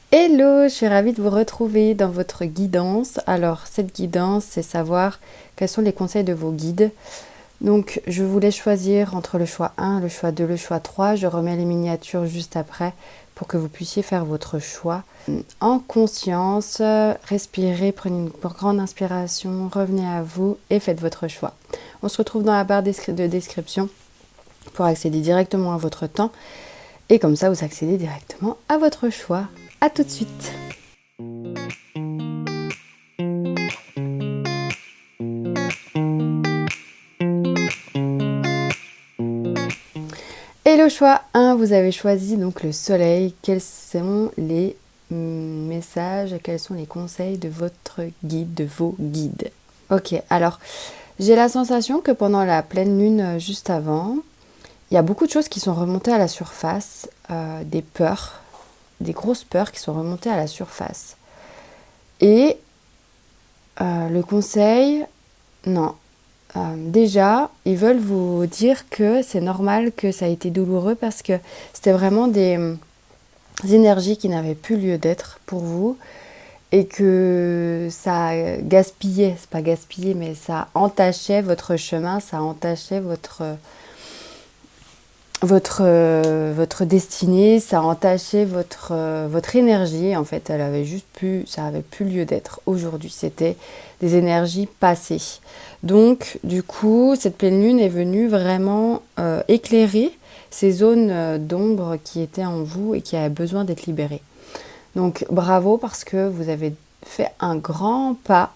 Hello, je suis ravie de vous retrouver dans votre guidance. Alors, cette guidance, c'est savoir quels sont les conseils de vos guides. Donc, je vous laisse choisir entre le choix 1, le choix 2, le choix 3. Je remets les miniatures juste après pour que vous puissiez faire votre choix. En conscience, respirez, prenez une grande inspiration, revenez à vous et faites votre choix. On se retrouve dans la barre de description pour accéder directement à votre temps. Et comme ça, vous accédez directement à votre choix. A tout de suite. Et le choix 1, vous avez choisi donc le soleil. Quels sont les messages, quels sont les conseils de votre guide, de vos guides? Ok, alors j'ai la sensation que pendant la pleine lune juste avant, il y a beaucoup de choses qui sont remontées à la surface, des peurs, des grosses peurs qui sont remontées à la surface. Et le conseil, non. Déjà, ils veulent vous dire que c'est normal que ça a été douloureux parce que c'était vraiment des énergies qui n'avaient plus lieu d'être pour vous et que ça gaspillait, c'est pas gaspillé, mais ça entachait votre chemin, ça entachait votre destinée, ça entachait votre énergie. En fait, elle avait juste plus, ça avait plus lieu d'être aujourd'hui. C'était des énergies passées. Donc, du coup, cette pleine lune est venue vraiment éclairer ces zones d'ombre qui étaient en vous et qui avaient besoin d'être libérées. Donc, bravo parce que vous avez fait un grand pas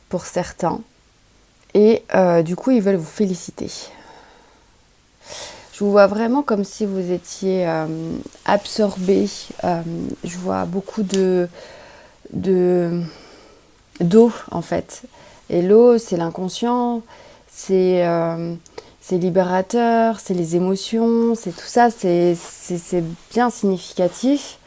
pour certains. Et du coup, ils veulent vous féliciter. Je vous vois vraiment comme si vous étiez absorbé. Je vois beaucoup de d'eau en fait. Et l'eau, c'est l'inconscient, c'est libérateur, c'est les émotions, c'est tout ça, c'est bien significatif.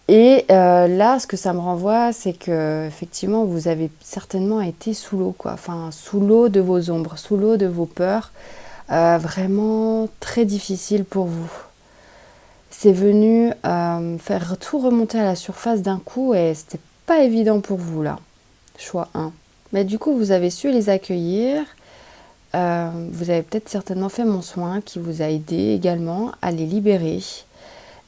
Et là, ce que ça me renvoie, c'est que effectivement, vous avez certainement été sous l'eau, quoi. Enfin, sous l'eau de vos ombres, sous l'eau de vos peurs. Vraiment très difficile pour vous. C'est venu faire tout remonter à la surface d'un coup et c'était pas évident pour vous là. Choix 1. Mais du coup, vous avez su les accueillir. Vous avez peut-être certainement fait mon soin qui vous a aidé également à les libérer.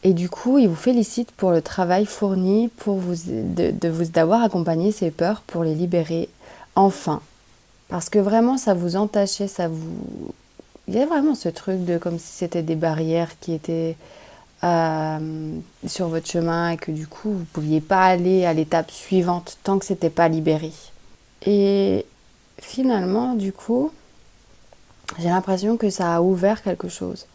Et du coup, il vous félicite pour le travail fourni, pour d'avoir accompagné ces peurs pour les libérer enfin. Parce que vraiment, ça vous entachait, ça vous... Il y a vraiment ce truc de comme si c'était des barrières qui étaient sur votre chemin et que du coup, vous ne pouviez pas aller à l'étape suivante tant que c'était pas libéré. Et finalement, du coup, j'ai l'impression que ça a ouvert quelque chose.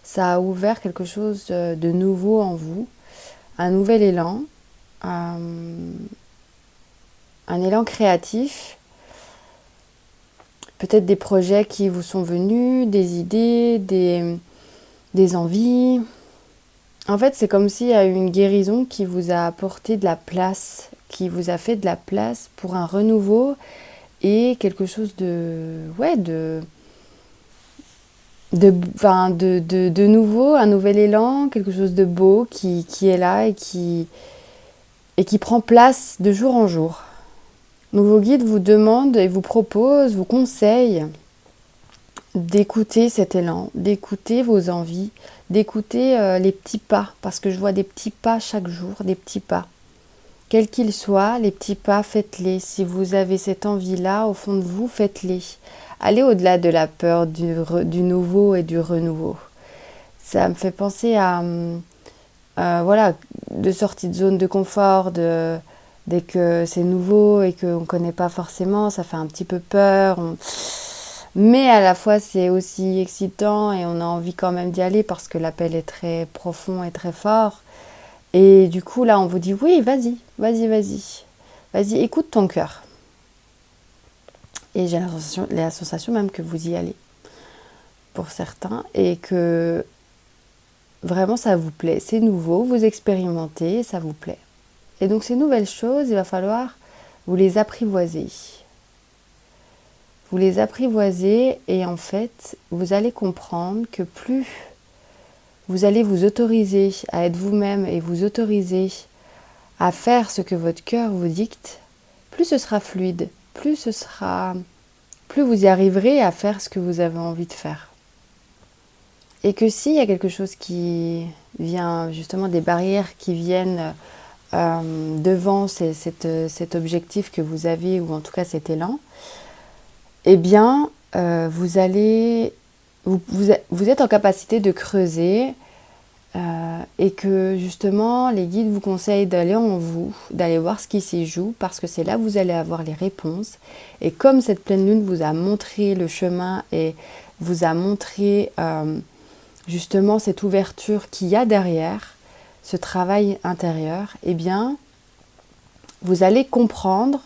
Ça a ouvert quelque chose de nouveau en vous, un nouvel élan, un élan créatif, peut-être des projets qui vous sont venus, des idées, des envies. En fait, c'est comme s'il y a eu une guérison qui vous a apporté de la place, qui vous a fait de la place pour un renouveau et quelque chose de... Ouais, de nouveau, un nouvel élan, quelque chose de beau qui est là et qui prend place de jour en jour. Donc vos guides vous demandent et vous proposent, vous conseillent d'écouter cet élan, d'écouter vos envies, d'écouter les petits pas, parce que je vois des petits pas chaque jour, des petits pas. Quels qu'ils soient, les petits pas, faites-les. Si vous avez cette envie-là, au fond de vous, faites-les. Allez au-delà de la peur du nouveau et du renouveau. Ça me fait penser à, voilà, de sortie de zone de confort, dès que c'est nouveau et qu'on ne connaît pas forcément, ça fait un petit peu peur. Mais à la fois, c'est aussi excitant et on a envie quand même d'y aller parce que l'appel est très profond et très fort. Et du coup, là, on vous dit, oui, vas-y, vas-y, vas-y. Vas-y, écoute ton cœur. Et j'ai la sensation même que vous y allez, pour certains, et que vraiment ça vous plaît. C'est nouveau, vous expérimentez, ça vous plaît. Et donc ces nouvelles choses, il va falloir vous les apprivoiser. Vous les apprivoisez et en fait, vous allez comprendre que plus vous allez vous autoriser à être vous-même et vous autoriser à faire ce que votre cœur vous dicte, plus ce sera fluide, plus vous y arriverez à faire ce que vous avez envie de faire. Et que s'il y a quelque chose qui vient, justement des barrières qui viennent devant cet objectif que vous avez, ou en tout cas cet élan, eh bien, vous êtes en capacité de creuser et que justement les guides vous conseillent d'aller en vous, d'aller voir ce qui s'y joue, parce que c'est là que vous allez avoir les réponses. Et comme cette pleine lune vous a montré le chemin et vous a montré justement cette ouverture qu'il y a derrière, ce travail intérieur, eh bien, vous allez comprendre,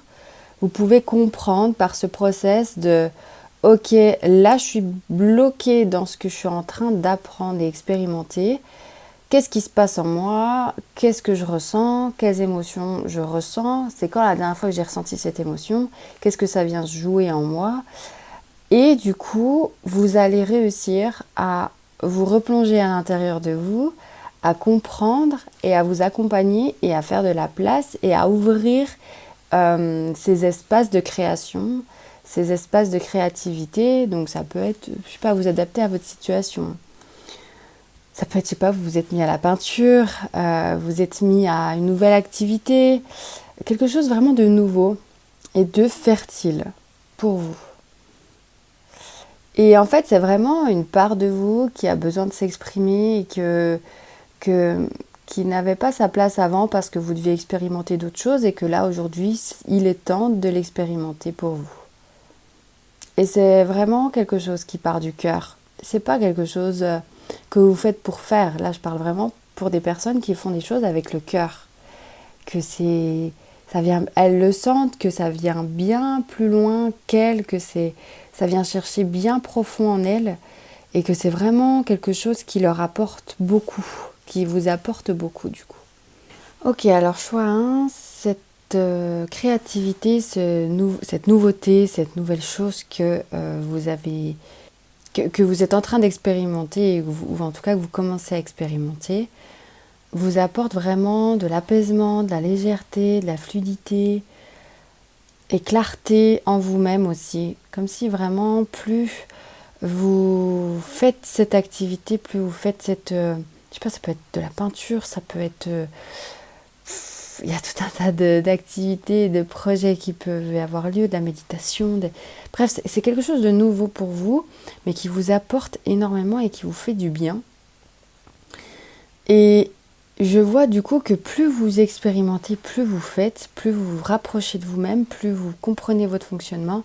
vous pouvez comprendre par ce process de « Ok, là je suis bloquée dans ce que je suis en train d'apprendre et expérimenter. Qu'est-ce qui se passe en moi? Qu'est-ce que je ressens? Quelles émotions je ressens? C'est quand la dernière fois que j'ai ressenti cette émotion? Qu'est-ce que ça vient se jouer en moi ?» Et du coup, vous allez réussir à vous replonger à l'intérieur de vous, à comprendre et à vous accompagner et à faire de la place et à ouvrir ces espaces de création, ces espaces de créativité. Donc ça peut être, je sais pas, vous adapter à votre situation. Ça peut être, je sais pas, vous vous êtes mis à la peinture, vous êtes mis à une nouvelle activité, quelque chose vraiment de nouveau et de fertile pour vous. Et en fait, c'est vraiment une part de vous qui a besoin de s'exprimer et qui n'avait pas sa place avant parce que vous deviez expérimenter d'autres choses et que là, aujourd'hui, il est temps de l'expérimenter pour vous. Et c'est vraiment quelque chose qui part du cœur. C'est pas quelque chose que vous faites pour faire. Là, je parle vraiment pour des personnes qui font des choses avec le cœur. Que elles le sentent, que ça vient bien plus loin qu'elles, ça vient chercher bien profond en elles et que c'est vraiment quelque chose qui leur apporte beaucoup, qui vous apporte beaucoup du coup. Ok, alors choix 1, cette créativité, cette nouveauté, cette nouvelle chose que vous êtes en train d'expérimenter, ou en tout cas que vous commencez à expérimenter, vous apporte vraiment de l'apaisement, de la légèreté, de la fluidité et clarté en vous-même aussi. Comme si vraiment plus vous faites cette activité, plus vous faites cette... je sais pas, ça peut être de la peinture, ça peut être... il y a tout un tas d'activités, de projets qui peuvent avoir lieu, de la méditation. Bref, c'est quelque chose de nouveau pour vous, mais qui vous apporte énormément et qui vous fait du bien. Et je vois du coup que plus vous expérimentez, plus vous faites, plus vous vous rapprochez de vous-même, plus vous comprenez votre fonctionnement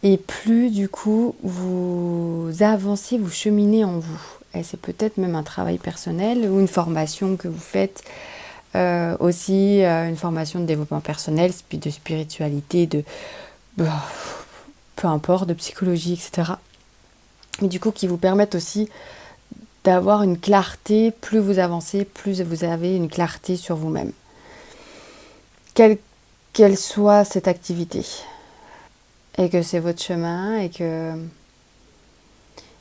et plus du coup vous avancez, vous cheminez en vous. Et c'est peut-être même un travail personnel ou une formation que vous faites, aussi une formation de développement personnel, puis de spiritualité, peu importe, de psychologie, etc. Mais du coup qui vous permettent aussi d'avoir une clarté, plus vous avancez, plus vous avez une clarté sur vous-même. Quelle soit cette activité. Et que c'est votre chemin et que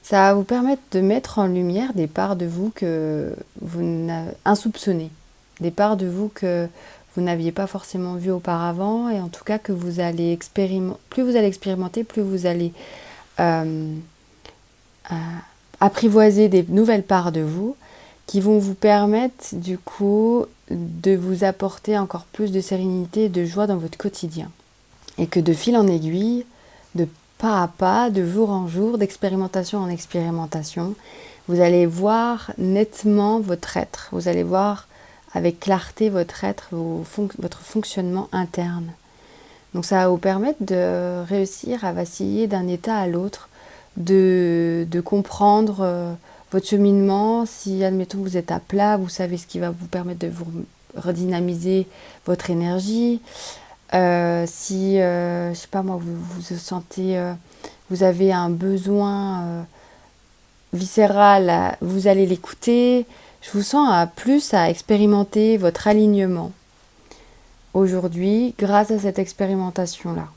ça va vous permettre de mettre en lumière des parts de vous que vous n'avez insoupçonnées. Des parts de vous que vous n'aviez pas forcément vues auparavant et en tout cas que vous allez expérimenter. Plus vous allez expérimenter, plus vous allez apprivoiser des nouvelles parts de vous qui vont vous permettre du coup de vous apporter encore plus de sérénité et de joie dans votre quotidien. Et que de fil en aiguille, de pas à pas, de jour en jour, d'expérimentation en expérimentation, vous allez voir nettement votre être. Vous allez voir avec clarté votre être, votre fonctionnement interne. Donc ça va vous permettre de réussir à vaciller d'un état à l'autre, de comprendre votre cheminement. Si, admettons, vous êtes à plat, vous savez ce qui va vous permettre de vous redynamiser votre énergie. Si, je sais pas moi, vous sentez, vous avez un besoin viscéral, vous allez l'écouter. Je vous sens plus à expérimenter votre alignement aujourd'hui grâce à cette expérimentation-là.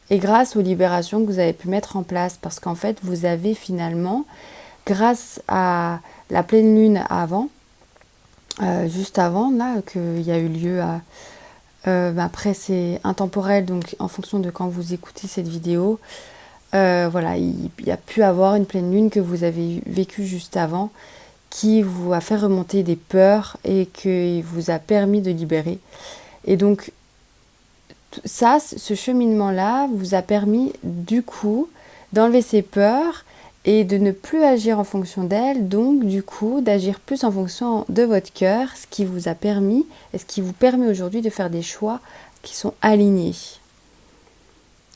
Et grâce aux libérations que vous avez pu mettre en place, parce qu'en fait, vous avez finalement, grâce à la pleine lune avant, juste avant, là, qu'il y a eu lieu à... après, c'est intemporel, donc en fonction de quand vous écoutez cette vidéo, voilà, il y a pu avoir une pleine lune que vous avez vécue juste avant, qui vous a fait remonter des peurs et qui vous a permis de libérer. Et donc, ça, ce cheminement-là vous a permis, du coup, d'enlever ces peurs et de ne plus agir en fonction d'elles, donc du coup d'agir plus en fonction de votre cœur, ce qui vous a permis et ce qui vous permet aujourd'hui de faire des choix qui sont alignés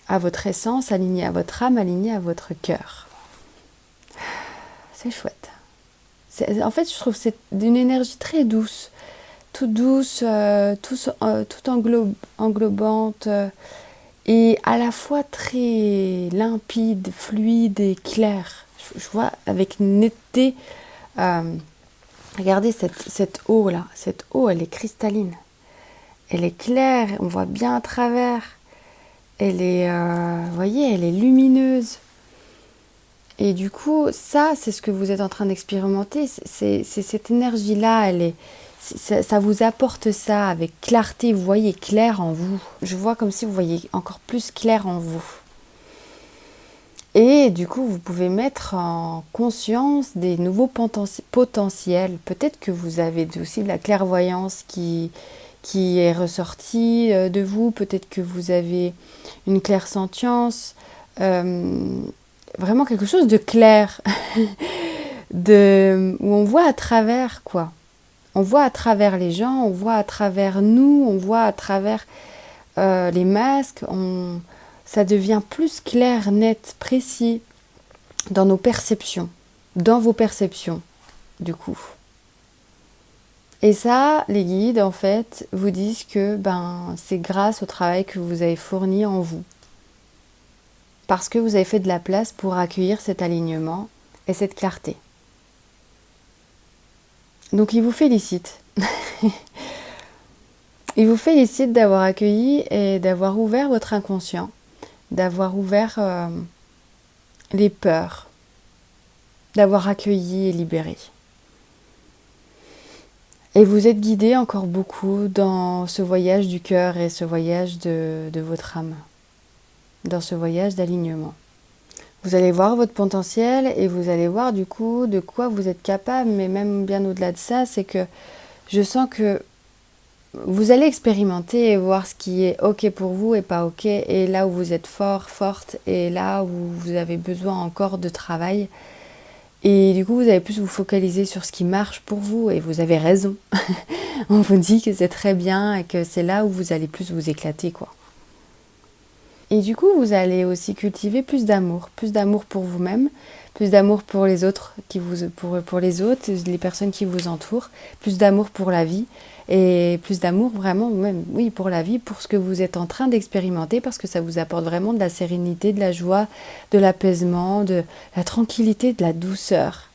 à votre essence, alignés à votre âme, alignés à votre cœur. C'est chouette. En fait, je trouve que c'est d'une énergie très douce, toute douce, toute englobante, et à la fois très limpide, fluide et claire. Je vois avec netteté, regardez cette eau là, cette eau elle est cristalline, elle est claire, on voit bien à travers, elle est, vous voyez, elle est lumineuse. Et du coup, ça c'est ce que vous êtes en train d'expérimenter, c'est cette énergie-là, ça vous apporte ça avec clarté, vous voyez clair en vous. Je vois comme si vous voyez encore plus clair en vous. Et du coup, vous pouvez mettre en conscience des nouveaux potentiels. Peut-être que vous avez aussi de la clairvoyance qui est ressortie de vous. Peut-être que vous avez une clairsentience. Vraiment quelque chose de clair. Où on voit à travers, quoi. On voit à travers les gens, on voit à travers nous, on voit à travers les masques. Ça devient plus clair, net, précis dans nos perceptions, dans vos perceptions, du coup. Et ça, les guides, en fait, vous disent que c'est grâce au travail que vous avez fourni en vous. Parce que vous avez fait de la place pour accueillir cet alignement et cette clarté. Donc, ils vous félicitent. Ils vous félicitent d'avoir accueilli et d'avoir ouvert votre inconscient, d'avoir ouvert les peurs, d'avoir accueilli et libéré. Et vous êtes guidé encore beaucoup dans ce voyage du cœur et ce voyage de votre âme, dans ce voyage d'alignement. Vous allez voir votre potentiel et vous allez voir du coup de quoi vous êtes capable, mais même bien au-delà de ça, c'est que je sens que vous allez expérimenter et voir ce qui est ok pour vous et pas ok, et là où vous êtes fort, forte, et là où vous avez besoin encore de travail. Et du coup, vous allez plus vous focaliser sur ce qui marche pour vous, et vous avez raison. On vous dit que c'est très bien et que c'est là où vous allez plus vous éclater, quoi. Et du coup, vous allez aussi cultiver plus d'amour pour vous-même, plus d'amour pour les autres, pour les autres, les personnes qui vous entourent, plus d'amour pour la vie, et plus d'amour vraiment, même, oui, pour la vie, pour ce que vous êtes en train d'expérimenter, parce que ça vous apporte vraiment de la sérénité, de la joie, de l'apaisement, de la tranquillité, de la douceur.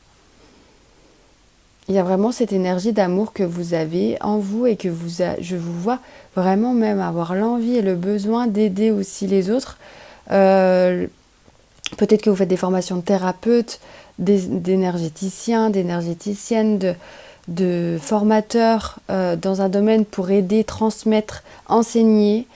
Il y a vraiment cette énergie d'amour que vous avez en vous et que je vous vois vraiment même avoir l'envie et le besoin d'aider aussi les autres. Peut-être que vous faites des formations de thérapeutes, d'énergéticiens, d'énergéticiennes, de formateurs dans un domaine pour aider, transmettre, enseigner,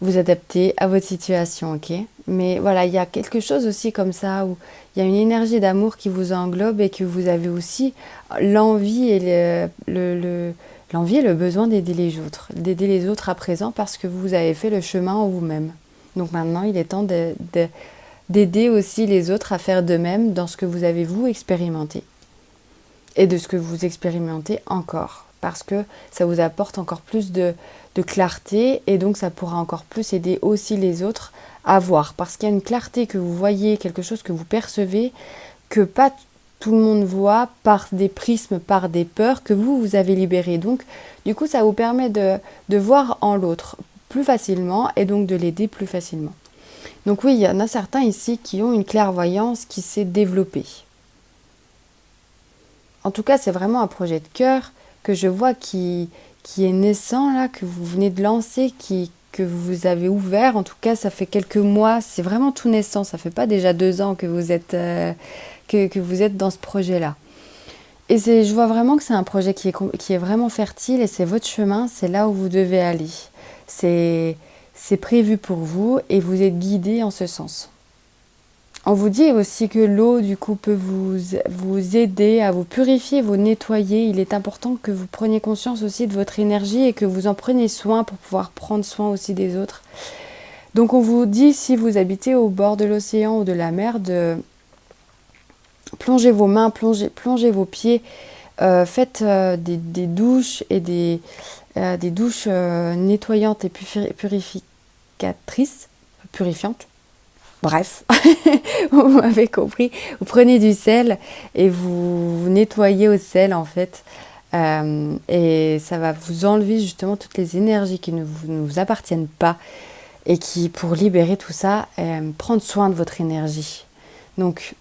vous adapter à votre situation, ok ? Mais voilà, il y a quelque chose aussi comme ça où il y a une énergie d'amour qui vous englobe et que vous avez aussi l'envie et l'envie et le besoin d'aider les autres à présent parce que vous avez fait le chemin en vous-même. Donc maintenant, il est temps d'aider aussi les autres à faire de même dans ce que vous avez vous expérimenté et de ce que vous expérimentez encore, parce que ça vous apporte encore plus de clarté et donc ça pourra encore plus aider aussi les autres à voir, parce qu'il y a une clarté que vous voyez, quelque chose que vous percevez, que pas tout le monde voit par des prismes, par des peurs que vous avez libérées. Donc du coup ça vous permet de voir en l'autre plus facilement et donc de l'aider plus facilement. Donc oui, il y en a certains ici qui ont une clairvoyance qui s'est développée. En tout cas, c'est vraiment un projet de cœur que je vois qui est naissant là, que vous venez de lancer, que vous avez ouvert. En tout cas, ça fait quelques mois, c'est vraiment tout naissant. Ça fait pas déjà 2 ans que vous êtes dans ce projet-là. Et je vois vraiment que c'est un projet qui est vraiment fertile et c'est votre chemin, c'est là où vous devez aller. C'est prévu pour vous et vous êtes guidé en ce sens. On vous dit aussi que l'eau, du coup, peut vous aider à vous purifier, vous nettoyer. Il est important que vous preniez conscience aussi de votre énergie et que vous en preniez soin pour pouvoir prendre soin aussi des autres. Donc on vous dit, si vous habitez au bord de l'océan ou de la mer, de plonger vos mains, plonger vos pieds, faites des douches et des douches nettoyantes et purificatrices, purifiantes. Bref, vous m'avez compris. Vous prenez du sel et vous nettoyez au sel en fait. Et ça va vous enlever justement toutes les énergies qui ne vous appartiennent pas et qui, pour libérer tout ça, prendre soin de votre énergie. Donc,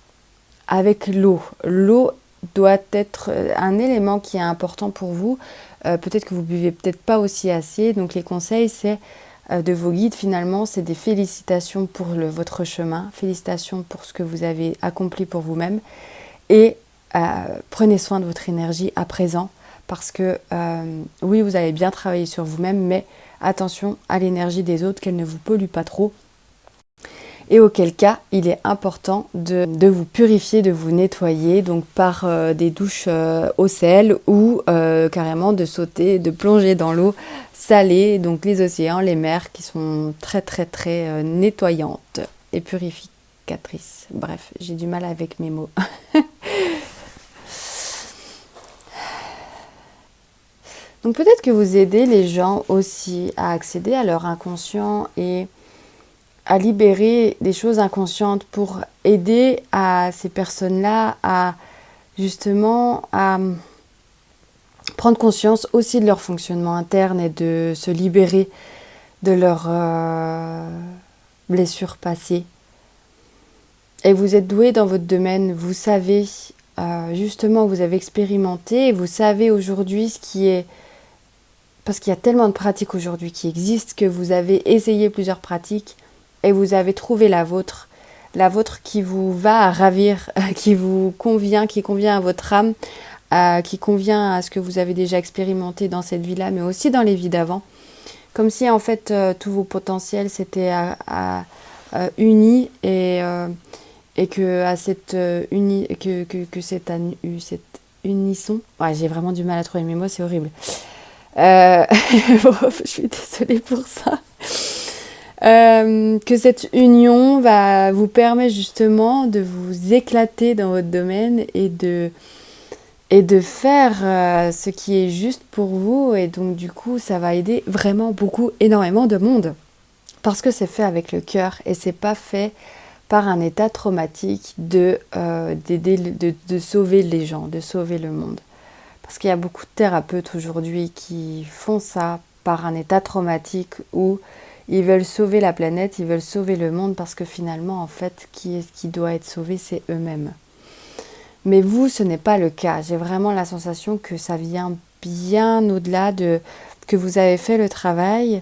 avec l'eau. L'eau doit être un élément qui est important pour vous. Peut-être que vous buvez peut-être pas aussi assez. Donc, les conseils, c'est de vos guides finalement, c'est des félicitations pour votre chemin, félicitations pour ce que vous avez accompli pour vous-même et prenez soin de votre énergie à présent parce que oui, vous avez bien travaillé sur vous-même, mais attention à l'énergie des autres, qu'elle ne vous pollue pas trop. Et auquel cas, il est important de vous purifier, de vous nettoyer, donc par des douches au sel ou carrément de sauter, de plonger dans l'eau salée, donc les océans, les mers qui sont très très très nettoyantes et purificatrices. Bref, j'ai du mal avec mes mots. Donc peut-être que vous aidez les gens aussi à accéder à leur inconscient et à libérer des choses inconscientes pour aider à ces personnes-là à justement à prendre conscience aussi de leur fonctionnement interne et de se libérer de leurs blessures passées. Et vous êtes doué dans votre domaine, vous savez justement, vous avez expérimenté et vous savez aujourd'hui ce qui est... Parce qu'il y a tellement de pratiques aujourd'hui qui existent que vous avez essayé plusieurs pratiques et vous avez trouvé la vôtre qui vous va ravir, qui vous convient, qui convient à votre âme, qui convient à ce que vous avez déjà expérimenté dans cette vie-là, mais aussi dans les vies d'avant. Comme si en fait tous vos potentiels s'étaient unis et que à cette cette unisson, ouais, j'ai vraiment du mal à trouver mes mots, c'est horrible. Je suis désolée pour ça. Que cette union va vous permettre justement de vous éclater dans votre domaine et de faire ce qui est juste pour vous. Et donc du coup, ça va aider vraiment beaucoup, énormément de monde. Parce que c'est fait avec le cœur et c'est pas fait par un état traumatique de sauver les gens, de sauver le monde. Parce qu'il y a beaucoup de thérapeutes aujourd'hui qui font ça par un état traumatique où ils veulent sauver la planète, ils veulent sauver le monde parce que finalement, en fait, qui doit être sauvé, c'est eux-mêmes. Mais vous, ce n'est pas le cas. J'ai vraiment la sensation que ça vient bien au-delà de que vous avez fait le travail.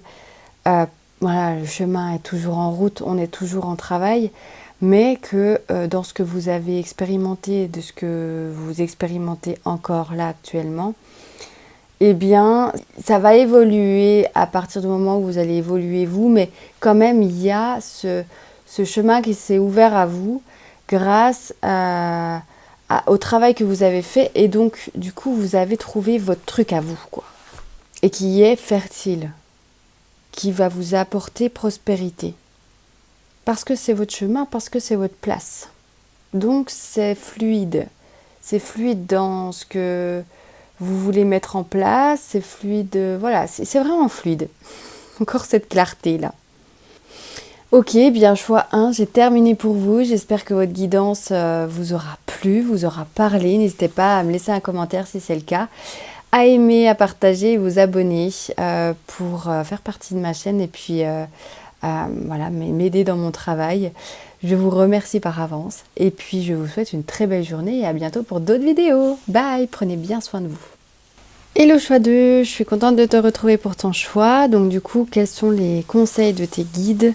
Voilà, le chemin est toujours en route, on est toujours en travail, mais que dans ce que vous avez expérimenté, de ce que vous expérimentez encore là actuellement, eh bien, ça va évoluer à partir du moment où vous allez évoluer vous, mais quand même, il y a ce chemin qui s'est ouvert à vous grâce au travail que vous avez fait, et donc, du coup, vous avez trouvé votre truc à vous, quoi, et qui est fertile, qui va vous apporter prospérité. Parce que c'est votre chemin, parce que c'est votre place. Donc, c'est fluide. C'est fluide dans ce que vous voulez mettre en place, c'est fluide, voilà, c'est vraiment fluide. Encore cette clarté-là. Ok, bien choix 1, j'ai terminé pour vous. J'espère que votre guidance vous aura plu, vous aura parlé. N'hésitez pas à me laisser un commentaire si c'est le cas, à aimer, à partager et vous abonner pour faire partie de ma chaîne et puis voilà, m'aider dans mon travail. Je vous remercie par avance et puis je vous souhaite une très belle journée et à bientôt pour d'autres vidéos. Bye, prenez bien soin de vous. Hello choix 2, je suis contente de te retrouver pour ton choix. Donc du coup, quels sont les conseils de tes guides?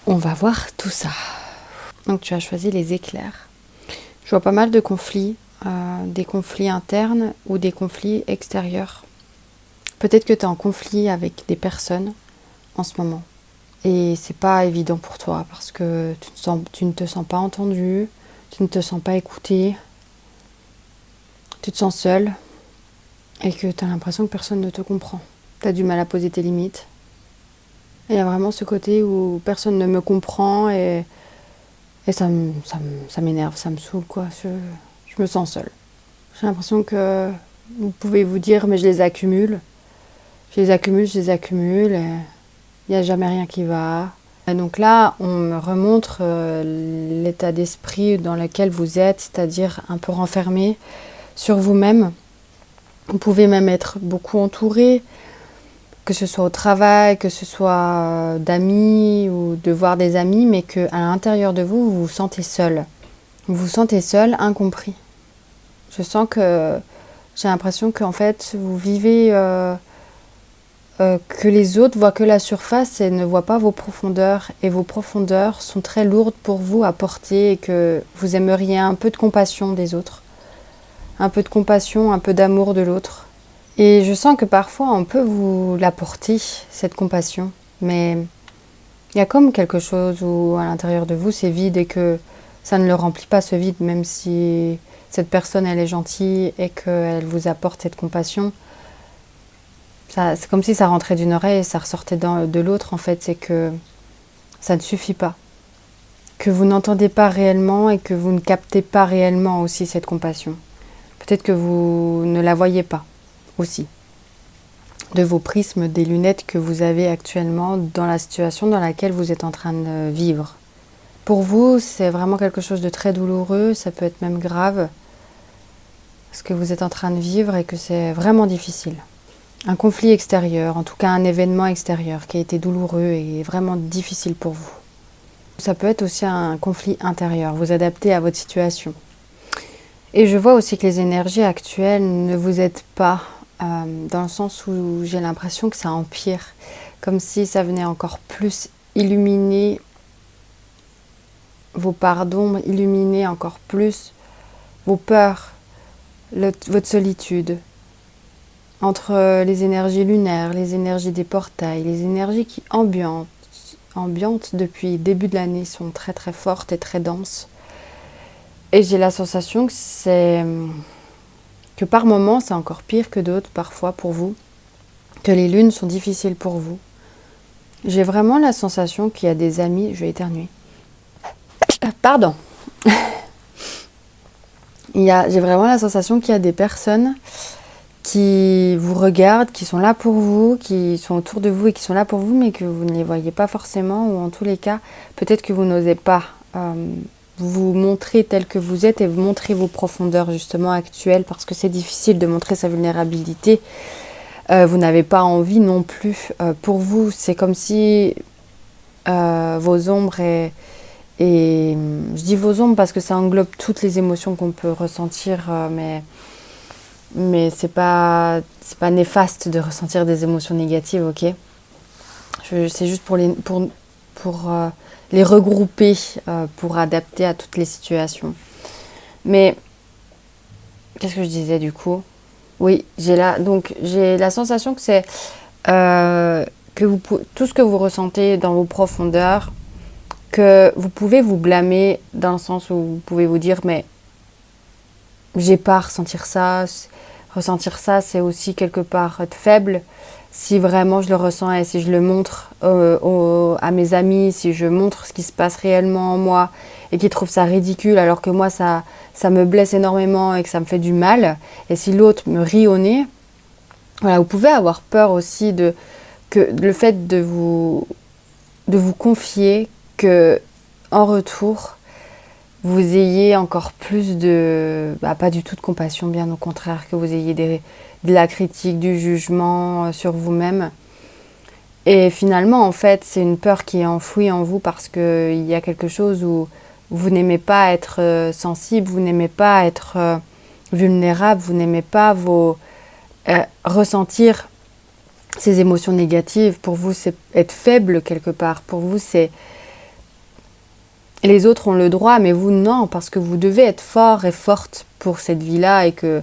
On va voir tout ça. Donc tu as choisi les éclairs. Je vois pas mal de conflits des conflits internes ou des conflits extérieurs. Peut-être que tu es en conflit avec des personnes en ce moment. Et c'est pas évident pour toi parce que tu ne te sens pas entendu, tu ne te sens pas écouté, tu te sens seul et que tu as l'impression que personne ne te comprend. Tu as du mal à poser tes limites. Il y a vraiment ce côté où personne ne me comprend et ça m'énerve, ça me saoule quoi. Je me sens seule. J'ai l'impression que vous pouvez vous dire mais je les accumule. Je les accumule et il n'y a jamais rien qui va. Et donc là, on me remontre l'état d'esprit dans lequel vous êtes, c'est-à-dire un peu renfermé sur vous-même. Vous pouvez même être beaucoup entouré, que ce soit au travail, que ce soit d'amis ou de voir des amis, mais qu'à l'intérieur de vous, vous vous sentez seul. Vous vous sentez seul, incompris. Je sens que j'ai l'impression qu'en fait, vous vivez... que les autres voient que la surface et ne voient pas vos profondeurs. Et vos profondeurs sont très lourdes pour vous à porter et que vous aimeriez un peu de compassion des autres. Un peu de compassion, un peu d'amour de l'autre. Et je sens que parfois on peut vous l'apporter, cette compassion. Mais il y a comme quelque chose où à l'intérieur de vous c'est vide et que ça ne le remplit pas ce vide, même si cette personne elle est gentille et qu'elle vous apporte cette compassion. C'est comme si ça rentrait d'une oreille et ça ressortait de l'autre, en fait. C'est que ça ne suffit pas. Que vous n'entendez pas réellement et que vous ne captez pas réellement aussi cette compassion. Peut-être que vous ne la voyez pas aussi. De vos prismes, des lunettes que vous avez actuellement dans la situation dans laquelle vous êtes en train de vivre. Pour vous, c'est vraiment quelque chose de très douloureux, ça peut être même grave. Ce que vous êtes en train de vivre et que c'est vraiment difficile. Un conflit extérieur, en tout cas un événement extérieur qui a été douloureux et vraiment difficile pour vous. Ça peut être aussi un conflit intérieur, vous adapter à votre situation. Et je vois aussi que les énergies actuelles ne vous aident pas, dans le sens où j'ai l'impression que ça empire, comme si ça venait encore plus illuminer vos parts d'ombre, illuminer encore plus vos peurs, votre solitude. Entre les énergies lunaires, les énergies des portails, les énergies qui ambiantes depuis le début de l'année sont très très fortes et très denses. Et j'ai la sensation que par moments c'est encore pire que d'autres parfois pour vous, que les lunes sont difficiles pour vous. J'ai vraiment la sensation qu'il y a des amis, je vais éternuer. Pardon. J'ai vraiment la sensation qu'il y a des personnes qui vous regardent, qui sont là pour vous, qui sont autour de vous et qui sont là pour vous, mais que vous ne les voyez pas forcément, ou en tous les cas, peut-être que vous n'osez pas vous montrer tel que vous êtes et vous montrer vos profondeurs justement actuelles, parce que c'est difficile de montrer sa vulnérabilité. Vous n'avez pas envie non plus. Pour vous, c'est comme si vos ombres et je dis vos ombres parce que ça englobe toutes les émotions qu'on peut ressentir, mais c'est pas néfaste de ressentir des émotions négatives, ok. C'est juste pour les regrouper, pour adapter à toutes les situations. Mais qu'est-ce que je disais du coup? Oui, j'ai la sensation que c'est tout ce que vous ressentez dans vos profondeurs, que vous pouvez vous blâmer dans le sens où vous pouvez vous dire mais j'ai pas à ressentir ça. Ressentir ça, c'est aussi quelque part être faible. Si vraiment je le ressens et si je le montre à mes amis, si je montre ce qui se passe réellement en moi et qu'ils trouvent ça ridicule alors que moi ça me blesse énormément et que ça me fait du mal, et si l'autre me rit au nez, voilà, vous pouvez avoir peur aussi que le fait de vous confier, que en retour vous ayez encore plus pas du tout de compassion, bien au contraire, que vous ayez de la critique, du jugement sur vous-même. Et finalement, en fait, c'est une peur qui est enfouie en vous parce qu'il y a quelque chose où vous n'aimez pas être sensible, vous n'aimez pas être vulnérable, vous n'aimez pas ressentir ces émotions négatives. Pour vous, c'est être faible quelque part. Pour vous, c'est les autres ont le droit, mais vous non, parce que vous devez être fort et forte pour cette vie-là et que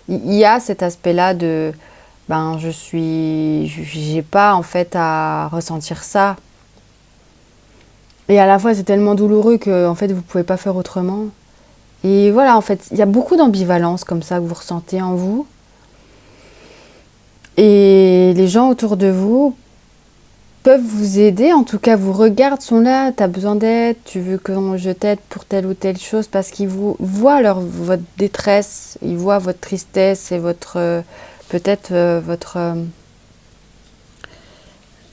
il y a cet aspect-là de ben j'ai pas en fait à ressentir ça. Et à la fois c'est tellement douloureux que en fait vous pouvez pas faire autrement. Et voilà, en fait, il y a beaucoup d'ambivalence comme ça que vous ressentez en vous. Et les gens autour de vous peuvent vous aider, en tout cas vous regardent, sont là, tu as besoin d'aide, tu veux que je t'aide pour telle ou telle chose, parce qu'ils vous voient votre détresse, ils voient votre tristesse et votre peut-être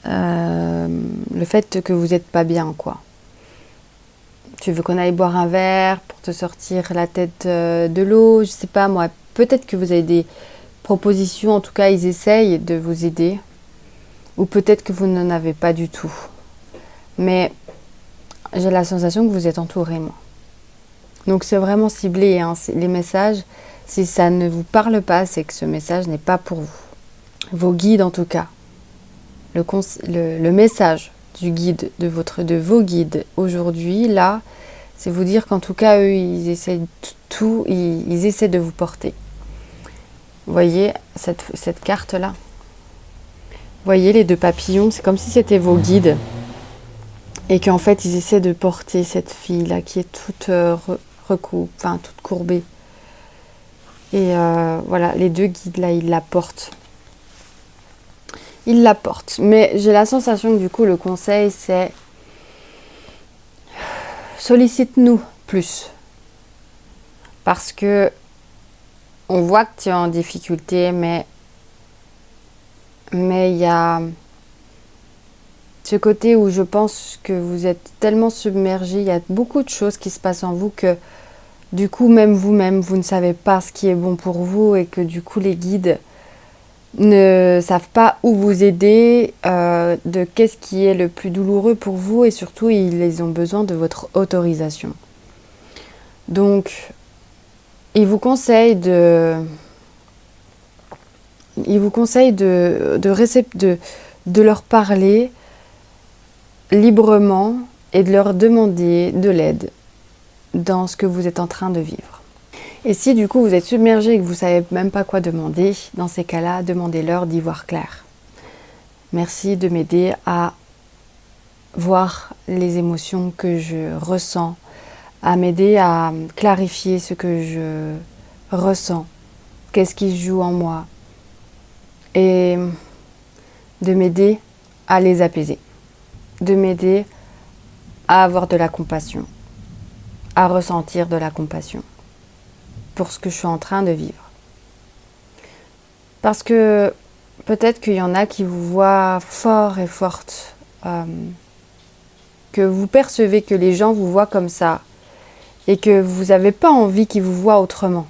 le fait que vous n'êtes pas bien, quoi. Tu veux qu'on aille boire un verre pour te sortir la tête de l'eau, je sais pas moi, peut-être que vous avez des propositions, en tout cas ils essayent de vous aider. Ou peut-être que vous n'en avez pas du tout. Mais j'ai la sensation que vous êtes entouré, moi. Donc c'est vraiment ciblé, hein, les messages. Si ça ne vous parle pas, c'est que ce message n'est pas pour vous. Vos guides, en tout cas. Le message du guide, de vos guides aujourd'hui, là, c'est vous dire qu'en tout cas, eux, ils essaient tout, ils essaient de vous porter. Vous voyez cette carte-là ? Vous voyez les deux papillons, c'est comme si c'était vos guides et qu'en fait ils essaient de porter cette fille-là qui est toute toute courbée. Et voilà, les deux guides-là, ils la portent. Ils la portent. Mais j'ai la sensation que du coup le conseil c'est sollicite-nous plus. Parce que on voit que tu es en difficulté, mais il y a ce côté où je pense que vous êtes tellement submergé, il y a beaucoup de choses qui se passent en vous que du coup même vous-même, vous ne savez pas ce qui est bon pour vous et que du coup les guides ne savent pas où vous aider, de qu'est-ce qui est le plus douloureux pour vous et surtout ils ont besoin de votre autorisation. Donc ils vous conseillent de leur parler librement et de leur demander de l'aide dans ce que vous êtes en train de vivre. Et si du coup vous êtes submergé et que vous ne savez même pas quoi demander, dans ces cas-là, demandez-leur d'y voir clair. Merci de m'aider à voir les émotions que je ressens, à m'aider à clarifier ce que je ressens, qu'est-ce qui se joue en moi, et de m'aider à les apaiser, de m'aider à avoir de la compassion, à ressentir de la compassion pour ce que je suis en train de vivre. Parce que peut-être qu'il y en a qui vous voient fort et forte, que vous percevez que les gens vous voient comme ça et que vous n'avez pas envie qu'ils vous voient autrement.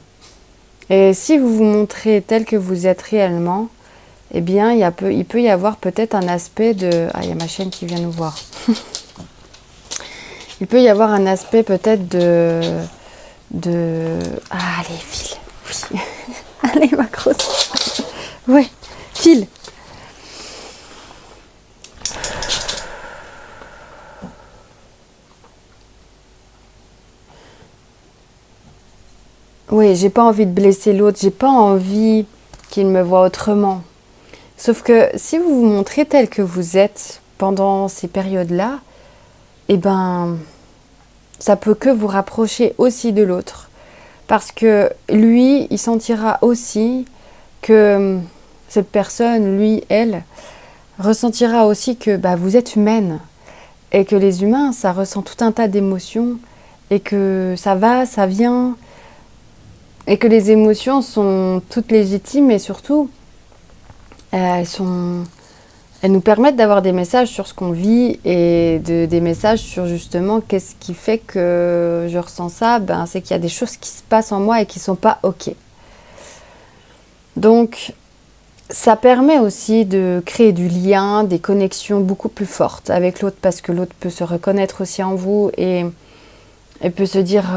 Et si vous vous montrez tel que vous êtes réellement, eh bien, il peut y avoir peut-être un aspect de... Ah, il y a ma chaîne qui vient nous voir. Il peut y avoir un aspect peut-être de... Ah, allez, file. Oui. Allez, ma grosse. Ouais, file. Oui, j'ai pas envie de blesser l'autre, j'ai pas envie qu'il me voie autrement. Sauf que si vous vous montrez tel que vous êtes pendant ces périodes-là, eh ben, ça peut que vous rapprocher aussi de l'autre. Parce que lui, il sentira aussi que cette personne, lui, elle, ressentira aussi que vous êtes humaine. Et que les humains, ça ressent tout un tas d'émotions. Et que ça va, ça vient. Et que les émotions sont toutes légitimes et surtout, elles nous permettent d'avoir des messages sur ce qu'on vit et des messages sur justement qu'est-ce qui fait que je ressens ça. C'est qu'il y a des choses qui se passent en moi et qui ne sont pas OK. Donc, ça permet aussi de créer du lien, des connexions beaucoup plus fortes avec l'autre parce que l'autre peut se reconnaître aussi en vous et peut se dire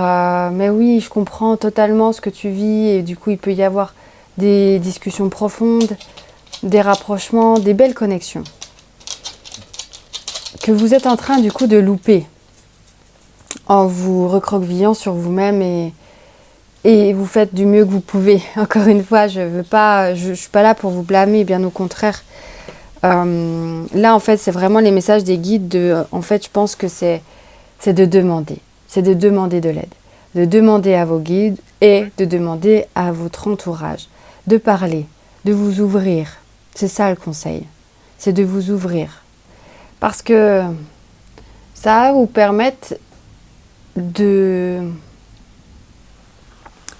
mais oui, je comprends totalement ce que tu vis et du coup, il peut y avoir des discussions profondes, des rapprochements, des belles connexions que vous êtes en train du coup de louper. en vous recroquevillant sur vous-même et vous faites du mieux que vous pouvez. Encore une fois, je suis pas là pour vous blâmer, bien au contraire. Là, en fait, c'est vraiment les messages des guides. En fait, je pense que c'est de demander. C'est de demander de l'aide. De demander à vos guides et de demander à votre entourage. De parler, de vous ouvrir. C'est ça le conseil. C'est de vous ouvrir. Parce que ça va vous permettre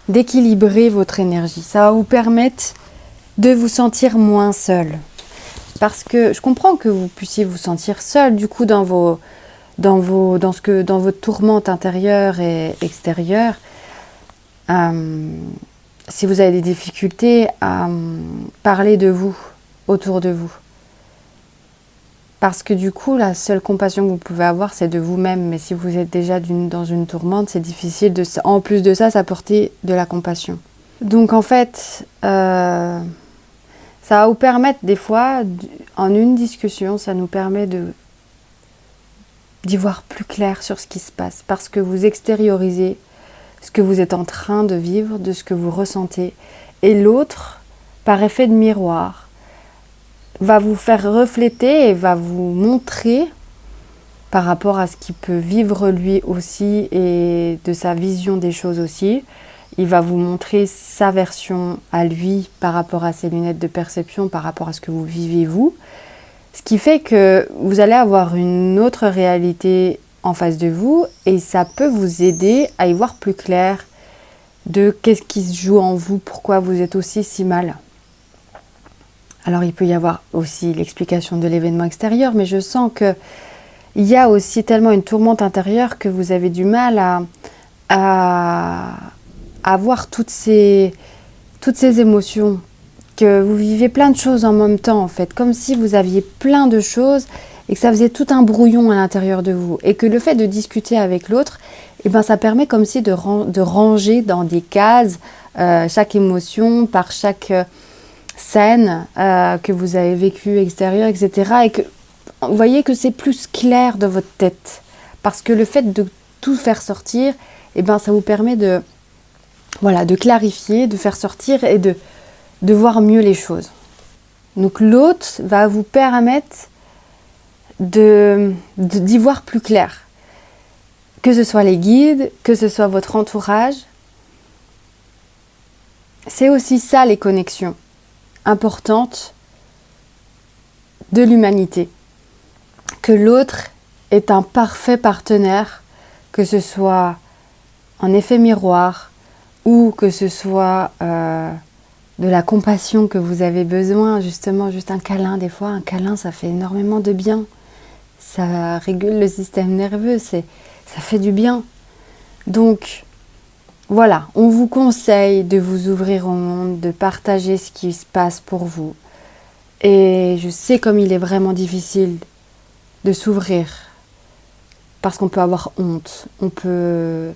d'équilibrer votre énergie. Ça va vous permettre de vous sentir moins seul. Parce que je comprends que vous puissiez vous sentir seul, du coup, dans votre tourmente intérieure et extérieure. Si vous avez des difficultés à parler de vous, autour de vous. Parce que du coup, la seule compassion que vous pouvez avoir, c'est de vous-même. Mais si vous êtes déjà dans une tourmente, c'est difficile en plus de ça, s'apporter de la compassion. Donc en fait, ça va vous permettre des fois, en une discussion, ça nous permet d'y voir plus clair sur ce qui se passe. Parce que vous extériorisez ce que vous êtes en train de vivre, de ce que vous ressentez. Et l'autre, par effet de miroir, va vous faire refléter et va vous montrer par rapport à ce qu'il peut vivre lui aussi et de sa vision des choses aussi. Il va vous montrer sa version à lui par rapport à ses lunettes de perception, par rapport à ce que vous vivez vous. Ce qui fait que vous allez avoir une autre réalité en face de vous et ça peut vous aider à y voir plus clair de qu'est-ce qui se joue en vous, pourquoi vous êtes aussi si mal. Alors il peut y avoir aussi l'explication de l'événement extérieur, mais je sens qu'il y a aussi tellement une tourmente intérieure que vous avez du mal à voir toutes ces émotions, que vous vivez plein de choses en même temps en fait, comme si vous aviez plein de choses et que ça faisait tout un brouillon à l'intérieur de vous. Et que le fait de discuter avec l'autre, eh ben, ça permet comme si de ranger dans des cases chaque émotion par chaque scène que vous avez vécue extérieure, etc. Et que vous voyez que c'est plus clair dans votre tête. Parce que le fait de tout faire sortir, eh ben, ça vous permet de clarifier, de faire sortir et de voir mieux les choses. Donc l'autre va vous permettre d'y voir plus clair. Que ce soit les guides, que ce soit votre entourage. C'est aussi ça les connexions importantes de l'humanité. Que l'autre est un parfait partenaire, que ce soit en effet miroir ou que ce soit de la compassion que vous avez besoin, justement, juste un câlin. Des fois, un câlin, ça fait énormément de bien. Ça régule le système nerveux, ça fait du bien. Donc, voilà, on vous conseille de vous ouvrir au monde, de partager ce qui se passe pour vous. Et je sais comme il est vraiment difficile de s'ouvrir, parce qu'on peut avoir honte, on peut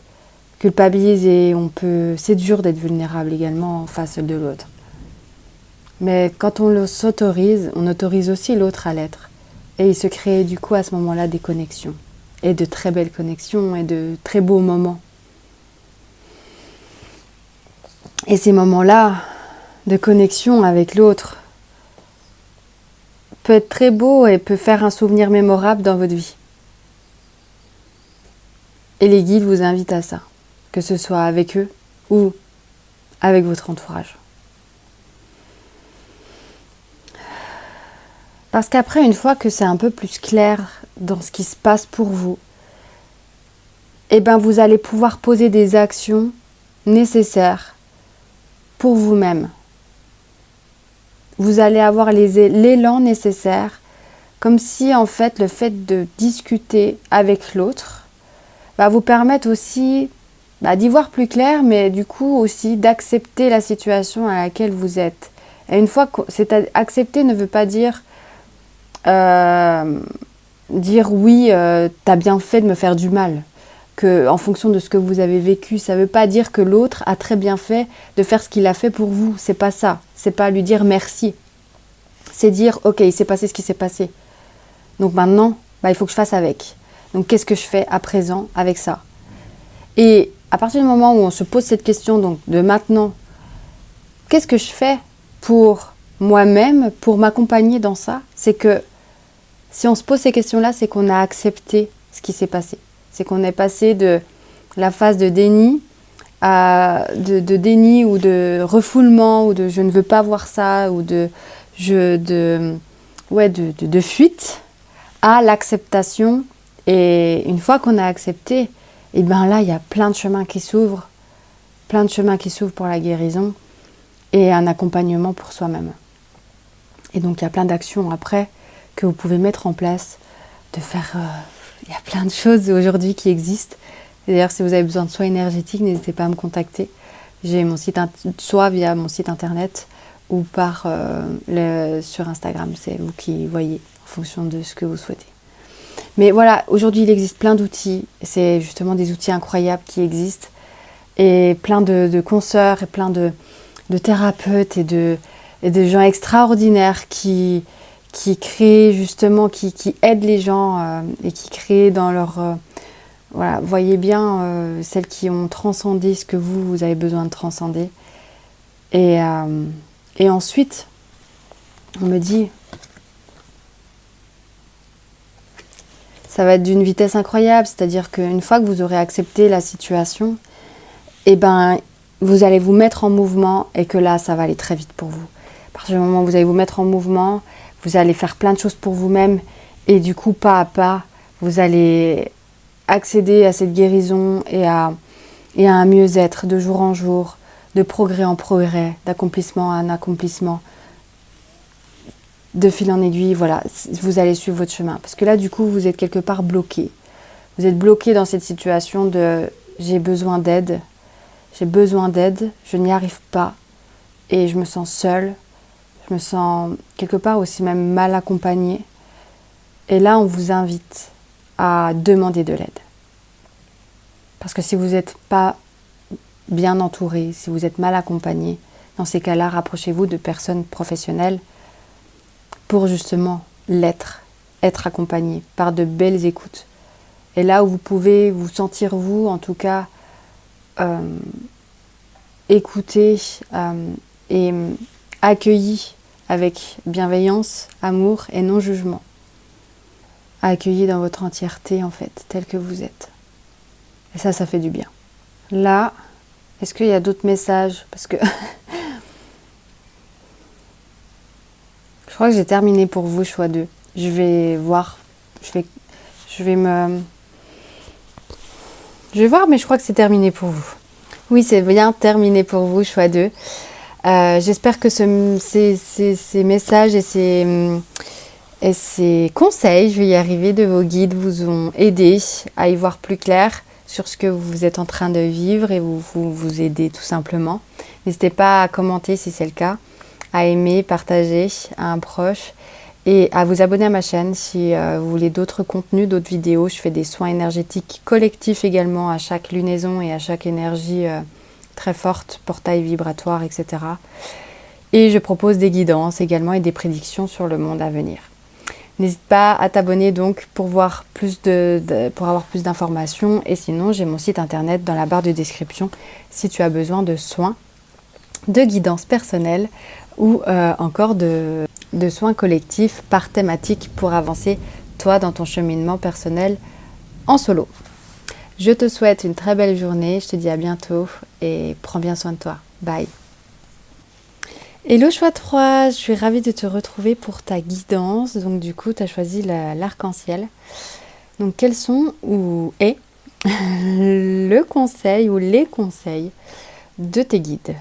culpabiliser, c'est dur d'être vulnérable également en face de l'autre. Mais quand on s'autorise, on autorise aussi l'autre à l'être. Et il se crée du coup à ce moment-là des connexions. Et de très belles connexions et de très beaux moments. Et ces moments-là de connexion avec l'autre peut être très beau et peut faire un souvenir mémorable dans votre vie. Et les guides vous invitent à ça, que ce soit avec eux ou avec votre entourage. Parce qu'après, une fois que c'est un peu plus clair dans ce qui se passe pour vous, eh ben vous allez pouvoir poser des actions nécessaires pour vous-même. Vous allez avoir l'élan nécessaire, comme si en fait le fait de discuter avec l'autre va vous permettre aussi d'y voir plus clair, mais du coup aussi d'accepter la situation à laquelle vous êtes. Et une fois que accepter ne veut pas dire oui, t'as bien fait de me faire du mal. Que, en fonction de ce que vous avez vécu, ça ne veut pas dire que l'autre a très bien fait de faire ce qu'il a fait pour vous. C'est pas ça. C'est pas lui dire merci. C'est dire ok, il s'est passé ce qui s'est passé. Donc maintenant, il faut que je fasse avec. Donc qu'est-ce que je fais à présent avec ça? Et à partir du moment où on se pose cette question, donc de maintenant, qu'est-ce que je fais pour moi-même, pour m'accompagner dans ça? C'est que si on se pose ces questions-là, c'est qu'on a accepté ce qui s'est passé. C'est qu'on est passé de la phase de déni de déni ou de refoulement ou de je ne veux pas voir ça ou de fuite à l'acceptation. Et une fois qu'on a accepté, et bien là, il y a plein de chemins qui s'ouvrent pour la guérison et un accompagnement pour soi-même. Et donc, il y a plein d'actions après que vous pouvez mettre en place, de faire... il y a plein de choses aujourd'hui qui existent. D'ailleurs, si vous avez besoin de soins énergétiques, n'hésitez pas à me contacter. J'ai mon site, soit via mon site internet ou sur Instagram. C'est vous qui voyez en fonction de ce que vous souhaitez. Mais voilà, aujourd'hui, il existe plein d'outils. C'est justement des outils incroyables qui existent. Et plein de consoeurs et plein de thérapeutes et de gens extraordinaires qui créent justement, qui aident les gens et qui créent dans leur... voilà, voyez bien celles qui ont transcendé ce que vous avez besoin de transcender. Et ensuite, on me dit, ça va être d'une vitesse incroyable, c'est-à-dire qu'une fois que vous aurez accepté la situation, eh ben, vous allez vous mettre en mouvement et que là, ça va aller très vite pour vous. À partir du moment où vous allez vous mettre en mouvement, vous allez faire plein de choses pour vous-même et du coup, pas à pas, vous allez accéder à cette guérison et à un mieux-être de jour en jour, de progrès en progrès, d'accomplissement en accomplissement, de fil en aiguille, voilà, vous allez suivre votre chemin. Parce que là, du coup, vous êtes quelque part bloqué. Vous êtes bloqué dans cette situation de « j'ai besoin d'aide, je n'y arrive pas et je me sens seule, je me sens quelque part aussi même mal accompagnée ». Et là, on vous invite à demander de l'aide. Parce que si vous n'êtes pas bien entouré, si vous êtes mal accompagné, dans ces cas-là, rapprochez-vous de personnes professionnelles pour justement être accompagné par de belles écoutes. Et là où vous pouvez vous sentir, vous, en tout cas, écouté et accueilli avec bienveillance, amour et non-jugement. Accueilli dans votre entièreté, en fait, tel que vous êtes. Et ça fait du bien. Là, est-ce qu'il y a d'autres messages? Parce que je crois que j'ai terminé pour vous, choix 2. Je vais voir. Je vais voir, mais je crois que c'est terminé pour vous. Oui, c'est bien terminé pour vous, choix 2. J'espère que ces messages et ces conseils, je vais y arriver, de vos guides vous ont aidé à y voir plus clair sur ce que vous êtes en train de vivre et vous aider tout simplement. N'hésitez pas à commenter si c'est le cas, à aimer, partager à un proche et à vous abonner à ma chaîne si vous voulez d'autres contenus, d'autres vidéos. Je fais des soins énergétiques collectifs également à chaque lunaison et à chaque énergie très forte, portail vibratoire, etc. Et je propose des guidances également et des prédictions sur le monde à venir. N'hésite pas à t'abonner donc pour avoir plus d'informations. Et sinon, j'ai mon site internet dans la barre de description si tu as besoin de soins, de guidance personnelle ou encore de soins collectifs par thématique pour avancer toi dans ton cheminement personnel en solo. Je te souhaite une très belle journée, je te dis à bientôt et prends bien soin de toi. Bye. Hello choix 3, je suis ravie de te retrouver pour ta guidance. Donc du coup, tu as choisi l'arc-en-ciel. Donc quels sont ou est le conseil ou les conseils de tes guides?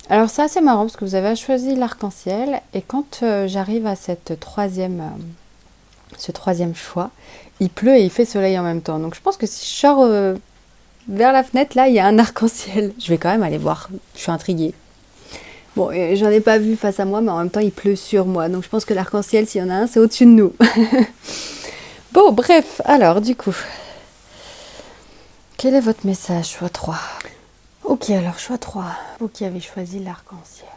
Alors c'est assez marrant parce que vous avez choisi l'arc-en-ciel et quand j'arrive à ce troisième choix, il pleut et il fait soleil en même temps. Donc je pense que si je sors vers la fenêtre, là, il y a un arc-en-ciel. Je vais quand même aller voir, je suis intriguée. Bon, j'en ai pas vu face à moi, mais en même temps, il pleut sur moi. Donc je pense que l'arc-en-ciel, s'il y en a un, c'est au-dessus de nous. Bon, bref, alors du coup, quel est votre message, choix 3? Ok, alors choix 3, vous qui avez choisi l'arc-en-ciel.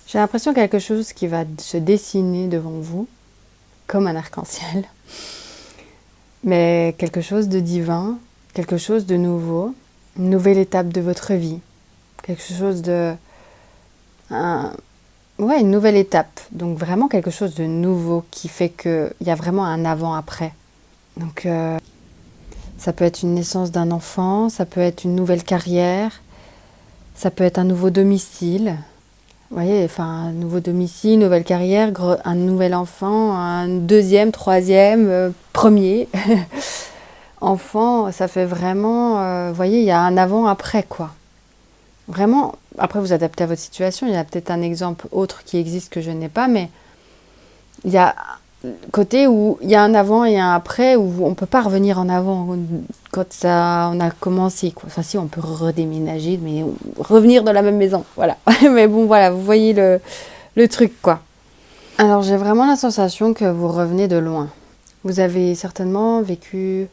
J'ai l'impression quelque chose qui va se dessiner devant vous, comme un arc-en-ciel. Mais quelque chose de divin quelque chose de nouveau, une nouvelle étape de votre vie, quelque chose une nouvelle étape, donc vraiment quelque chose de nouveau qui fait qu'il y a vraiment un avant-après. Donc ça peut être une naissance d'un enfant, ça peut être une nouvelle carrière, ça peut être un nouveau domicile. Vous voyez, enfin, un nouveau domicile, nouvelle carrière, un nouvel enfant, un deuxième, troisième, premier enfant, ça fait vraiment, vous voyez, il y a un avant-après, quoi. Vraiment, après vous adaptez à votre situation, il y a peut-être un exemple autre qui existe que je n'ai pas, mais il y a côté où il y a un avant et un après, où on ne peut pas revenir en avant quand on a commencé, quoi. Enfin si, on peut redéménager, mais revenir dans la même maison, voilà. Mais bon, voilà, vous voyez le truc, quoi. Alors j'ai vraiment la sensation que vous revenez de loin. Vous avez certainement vécu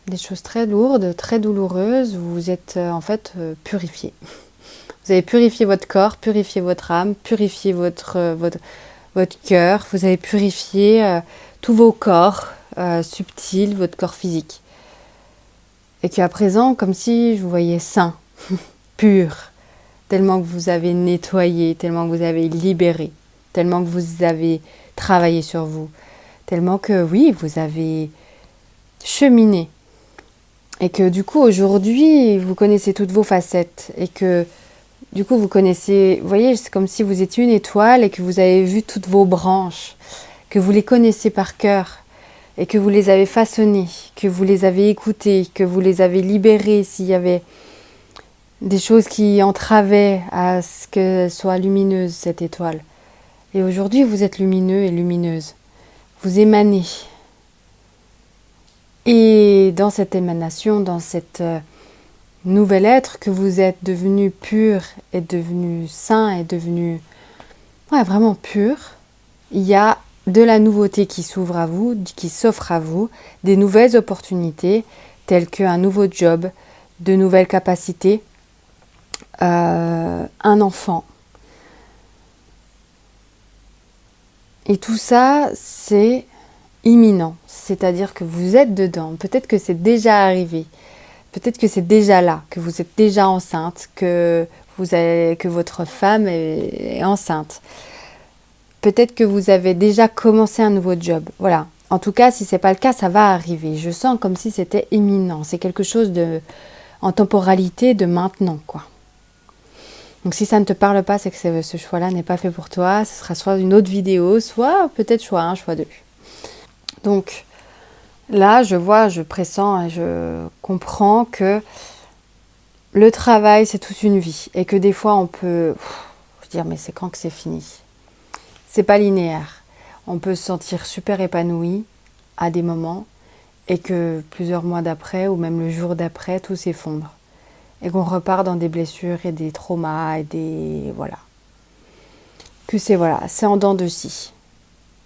des choses très lourdes, très douloureuses. Vous vous êtes en fait purifié. Vous avez purifié votre corps, purifié votre âme, purifié votre cœur. Vous avez purifié tous vos corps subtils, votre corps physique. Et qu'à présent, comme si je vous voyais sain, pur, tellement que vous avez nettoyé, tellement que vous avez libéré, tellement que vous avez travaillé sur vous, tellement que oui, vous avez cheminé. Et que du coup, aujourd'hui, vous connaissez toutes vos facettes. Et que du coup, vous connaissez, vous voyez, c'est comme si vous étiez une étoile et que vous avez vu toutes vos branches, que vous les connaissez par cœur et que vous les avez façonnées, que vous les avez écoutées, que vous les avez libérées s'il y avait des choses qui entravaient à ce qu'elle soit lumineuse, cette étoile. Et aujourd'hui, vous êtes lumineux et lumineuse. Vous émanez. Et dans cette émanation, dans cette nouvel être que vous êtes devenu pur et devenu sain et devenu vraiment pur, il y a de la nouveauté qui s'ouvre à vous, qui s'offre à vous, des nouvelles opportunités telles qu'un nouveau job, de nouvelles capacités, un enfant. Et tout ça, c'est imminent, c'est-à-dire que vous êtes dedans, peut-être que c'est déjà arrivé, peut-être que c'est déjà là, que vous êtes déjà enceinte, que votre femme est enceinte. Peut-être que vous avez déjà commencé un nouveau job. Voilà. En tout cas, si ce n'est pas le cas, ça va arriver. Je sens comme si c'était imminent. C'est quelque chose en temporalité de maintenant, quoi. Donc si ça ne te parle pas, c'est que ce choix-là n'est pas fait pour toi. Ce sera soit une autre vidéo, soit peut-être choix 1, choix 2. Donc là, je pressens et je comprends que le travail, c'est toute une vie. Et que des fois, on peut se dire, mais c'est quand que c'est fini ? C'est pas linéaire. On peut se sentir super épanoui à des moments et que plusieurs mois d'après ou même le jour d'après, tout s'effondre. Et qu'on repart dans des blessures et des traumas et des... Voilà. Que c'est en dents de scie.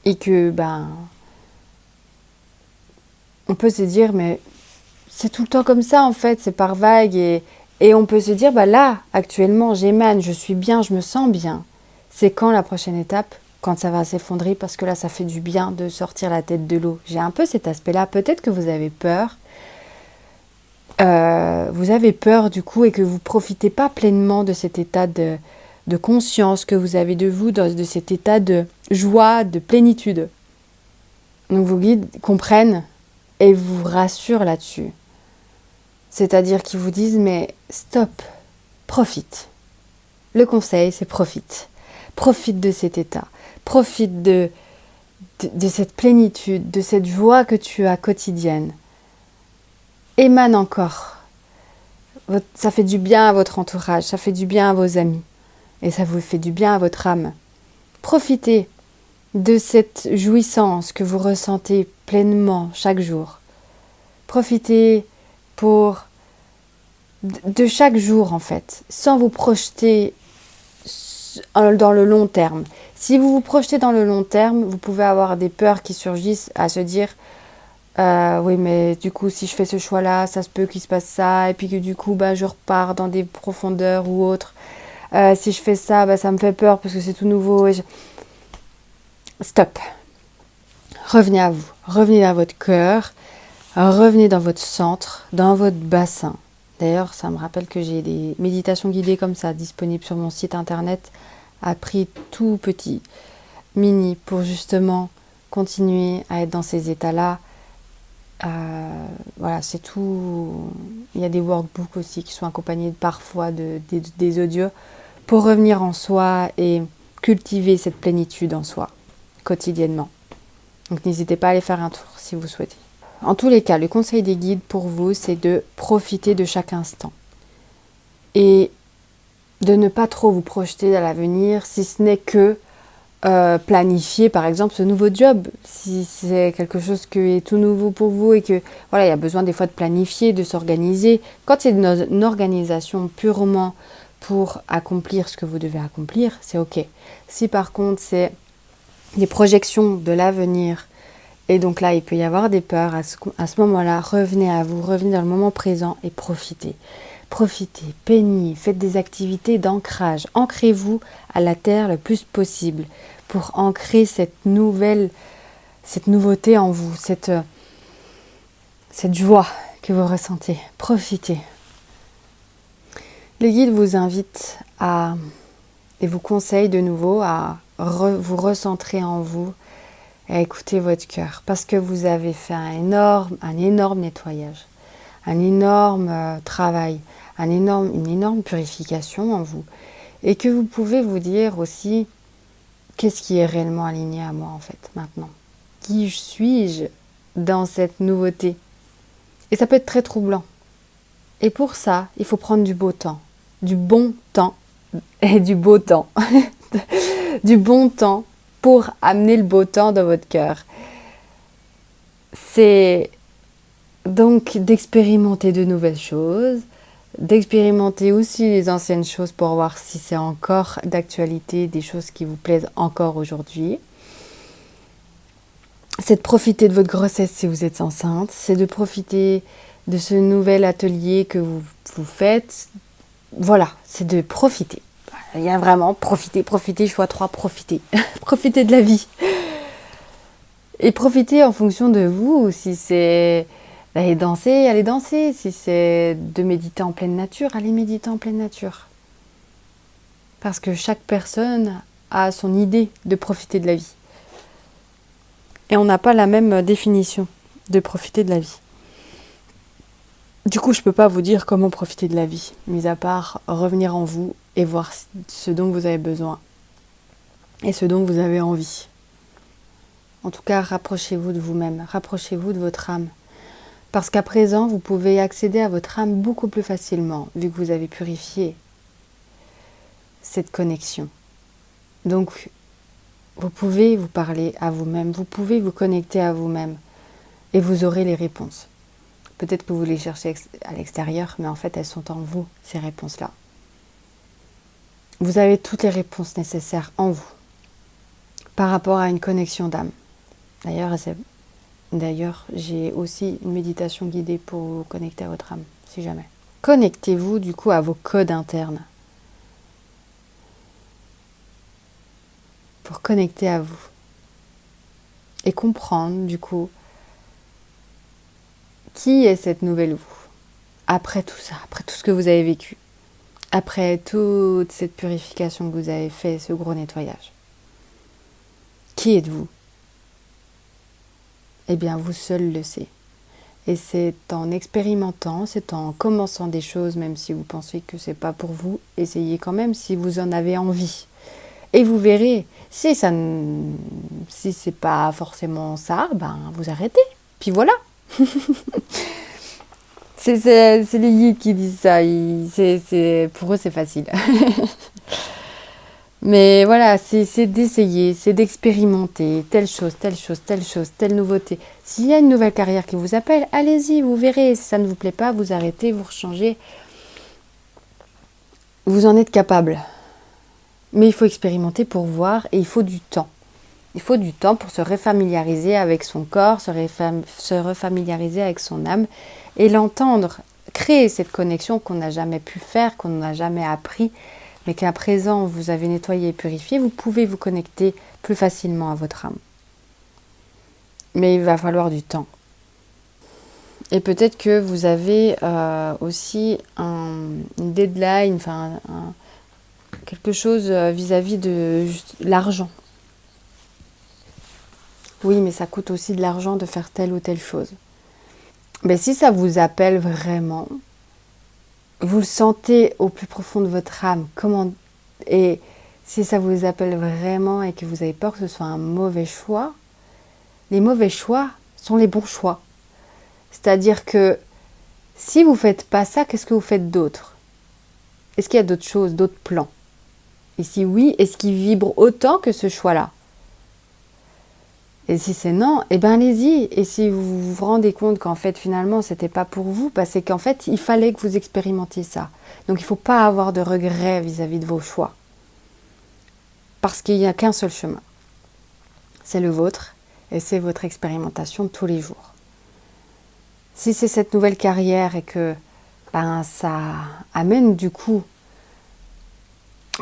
Et que, on peut se dire, mais c'est tout le temps comme ça en fait, c'est par vague. Et on peut se dire, là, actuellement, j'émane, je suis bien, je me sens bien. C'est quand la prochaine étape ? Quand ça va s'effondrer, parce que là, ça fait du bien de sortir la tête de l'eau. J'ai un peu cet aspect-là. Peut-être que vous avez peur. Vous avez peur du coup et que vous ne profitez pas pleinement de cet état de conscience que vous avez de vous, de cet état de joie, de plénitude. Donc vos guides comprennent et vous rassurent là-dessus. C'est-à-dire qu'ils vous disent, mais stop, profite. Le conseil, c'est profite. Profite de cet état. Profite de cette plénitude, de cette joie que tu as quotidienne. Émane encore. Ça fait du bien à votre entourage, ça fait du bien à vos amis. Et ça vous fait du bien à votre âme. Profitez de cette jouissance que vous ressentez pleinement chaque jour. Profitez de chaque jour en fait, sans vous projeter dans le long terme. Si vous vous projetez dans le long terme, vous pouvez avoir des peurs qui surgissent à se dire oui mais du coup si je fais ce choix-là, ça se peut qu'il se passe ça et puis que du coup je repars dans des profondeurs ou autres. Si je fais ça, ça me fait peur parce que c'est tout nouveau. Stop. Revenez à vous, revenez à votre cœur, Revenez dans votre centre, dans votre bassin. D'ailleurs, ça me rappelle que j'ai des méditations guidées comme ça disponibles sur mon site internet à prix tout petit, mini, pour justement continuer à être dans ces états-là. Voilà, c'est tout. Il y a des workbooks aussi qui sont accompagnés parfois des audios pour revenir en soi et cultiver cette plénitude en soi quotidiennement. Donc n'hésitez pas à aller faire un tour si vous souhaitez. En tous les cas, le conseil des guides pour vous, c'est de profiter de chaque instant et de ne pas trop vous projeter dans l'avenir, si ce n'est que planifier par exemple ce nouveau job, si c'est quelque chose qui est tout nouveau pour vous et que voilà, il y a besoin des fois de planifier, de s'organiser. Quand c'est une organisation purement pour accomplir ce que vous devez accomplir, c'est ok. Si par contre c'est des projections de l'avenir, et donc là il peut y avoir des peurs, à ce moment-là, revenez à vous, revenez dans le moment présent et profitez. Profitez, peignez, faites des activités d'ancrage. Ancrez-vous à la terre le plus possible pour ancrer cette nouveauté en vous, cette joie que vous ressentez. Profitez. Les guides vous invitent et vous conseillent de nouveau à vous recentrer en vous et à écouter votre cœur parce que vous avez fait un énorme nettoyage, un énorme travail, une énorme purification en vous. Et que vous pouvez vous dire aussi, qu'est-ce qui est réellement aligné à moi en fait maintenant? Qui suis-je dans cette nouveauté? Et ça peut être très troublant. Et pour ça, il faut prendre du beau temps, du bon temps et du beau temps. Du bon temps pour amener le beau temps dans votre cœur. C'est donc d'expérimenter de nouvelles choses, d'expérimenter aussi les anciennes choses pour voir si c'est encore d'actualité, des choses qui vous plaisent encore aujourd'hui. C'est de profiter de votre grossesse si vous êtes enceinte, c'est de profiter de ce nouvel atelier que vous faites. Voilà, c'est de profiter. Il y a vraiment profiter, choix 3, profiter. Profiter de la vie. Et profiter en fonction de vous, si c'est allez danser. Si c'est de méditer en pleine nature, allez méditer en pleine nature. Parce que chaque personne a son idée de profiter de la vie. Et on n'a pas la même définition de profiter de la vie. Du coup, je ne peux pas vous dire comment profiter de la vie, mis à part revenir en vous et voir ce dont vous avez besoin et ce dont vous avez envie. En tout cas, rapprochez-vous de vous-même, rapprochez-vous de votre âme. Parce qu'à présent, vous pouvez accéder à votre âme beaucoup plus facilement, vu que vous avez purifié cette connexion. Donc, vous pouvez vous parler à vous-même, vous pouvez vous connecter à vous-même, et vous aurez les réponses. Peut-être que vous les cherchez à l'extérieur, mais en fait, elles sont en vous, ces réponses-là. Vous avez toutes les réponses nécessaires en vous, par rapport à une connexion d'âme. D'ailleurs, j'ai aussi une méditation guidée pour vous connecter à votre âme, si jamais. Connectez-vous du coup à vos codes internes. Pour connecter à vous. Et comprendre du coup qui est cette nouvelle vous. Après tout ça, après tout ce que vous avez vécu. Après toute cette purification que vous avez fait, ce gros nettoyage. Qui êtes-vous ? Eh bien, vous seul le savez. Et c'est en expérimentant, c'est en commençant des choses, même si vous pensez que c'est pas pour vous, essayez quand même si vous en avez envie. Et vous verrez, si c'est pas forcément ça, ben vous arrêtez. Puis voilà. c'est les guides qui disent ça. Pour eux, c'est facile. Mais voilà, c'est d'essayer, c'est d'expérimenter telle chose, telle nouveauté. S'il y a une nouvelle carrière qui vous appelle, allez-y, vous verrez. Si ça ne vous plaît pas, vous arrêtez, vous rechangez. Vous en êtes capable. Mais il faut expérimenter pour voir et il faut du temps. Il faut du temps pour se refamiliariser avec son corps, se refamiliariser avec son âme et l'entendre, créer cette connexion qu'on n'a jamais pu faire, qu'on n'a jamais appris, mais qu'à présent vous avez nettoyé et purifié, vous pouvez vous connecter plus facilement à votre âme. Mais il va falloir du temps. Et peut-être que vous avez aussi une deadline, enfin quelque chose vis-à-vis de juste l'argent. Oui, mais ça coûte aussi de l'argent de faire telle ou telle chose. Mais si ça vous appelle vraiment, vous le sentez au plus profond de votre âme, et si ça vous appelle vraiment et que vous avez peur que ce soit un mauvais choix, les mauvais choix sont les bons choix. C'est-à-dire que si vous ne faites pas ça, qu'est-ce que vous faites d'autre? Est-ce qu'il y a d'autres choses, d'autres plans? Et si oui, est-ce qu'il vibre autant que ce choix-là? Et si c'est non, eh bien allez-y. Et si vous vous rendez compte qu'en fait finalement c'était pas pour vous, bah c'est qu'en fait il fallait que vous expérimentiez ça. Donc il ne faut pas avoir de regrets vis-à-vis de vos choix. Parce qu'il n'y a qu'un seul chemin. C'est le vôtre et c'est votre expérimentation de tous les jours. Si c'est cette nouvelle carrière et que ça amène du coup,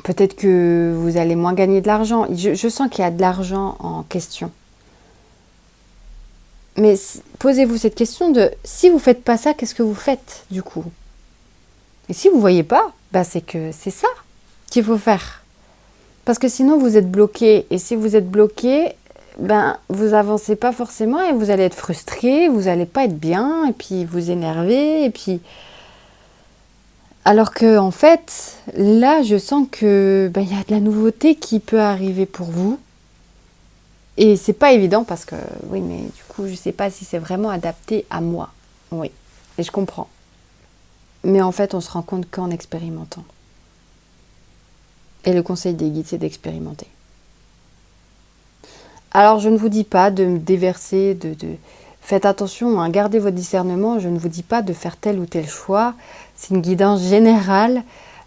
peut-être que vous allez moins gagner de l'argent. Je sens qu'il y a de l'argent en question. Mais posez-vous cette question de si vous ne faites pas ça, qu'est-ce que vous faites du coup? Et si vous ne voyez pas, c'est que c'est ça qu'il faut faire. Parce que sinon vous êtes bloqué. Et si vous êtes bloqué, vous avancez pas forcément et vous allez être frustré, vous n'allez pas être bien, et puis vous énerver, et puis... Alors que en fait, là je sens que y a de la nouveauté qui peut arriver pour vous. Et c'est pas évident parce que, oui, mais du coup, je sais pas si c'est vraiment adapté à moi. Oui, et je comprends. Mais en fait, on se rend compte qu'en expérimentant. Et le conseil des guides, c'est d'expérimenter. Alors, je ne vous dis pas de me déverser, Faites attention, hein, gardez votre discernement. Je ne vous dis pas de faire tel ou tel choix. C'est une guidance générale.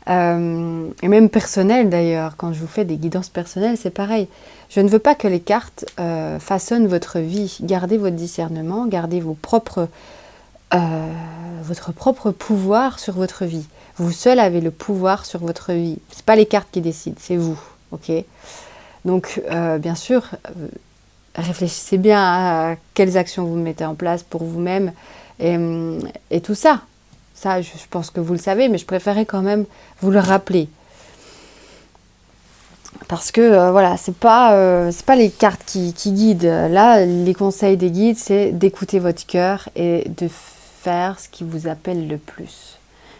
Et même personnelle d'ailleurs, quand je vous fais des guidances personnelles, c'est pareil. Je ne veux pas que les cartes façonnent votre vie. Gardez votre discernement, gardez votre propre pouvoir sur votre vie. Vous seul avez le pouvoir sur votre vie. C'est pas les cartes qui décident, c'est vous. Ok? Donc, bien sûr, réfléchissez bien à quelles actions vous mettez en place pour vous-même et tout ça. Ça, je pense que vous le savez, mais je préférais quand même vous le rappeler. Parce que, voilà, c'est pas les cartes qui guident. Là, les conseils des guides, c'est d'écouter votre cœur et de faire ce qui vous appelle le plus.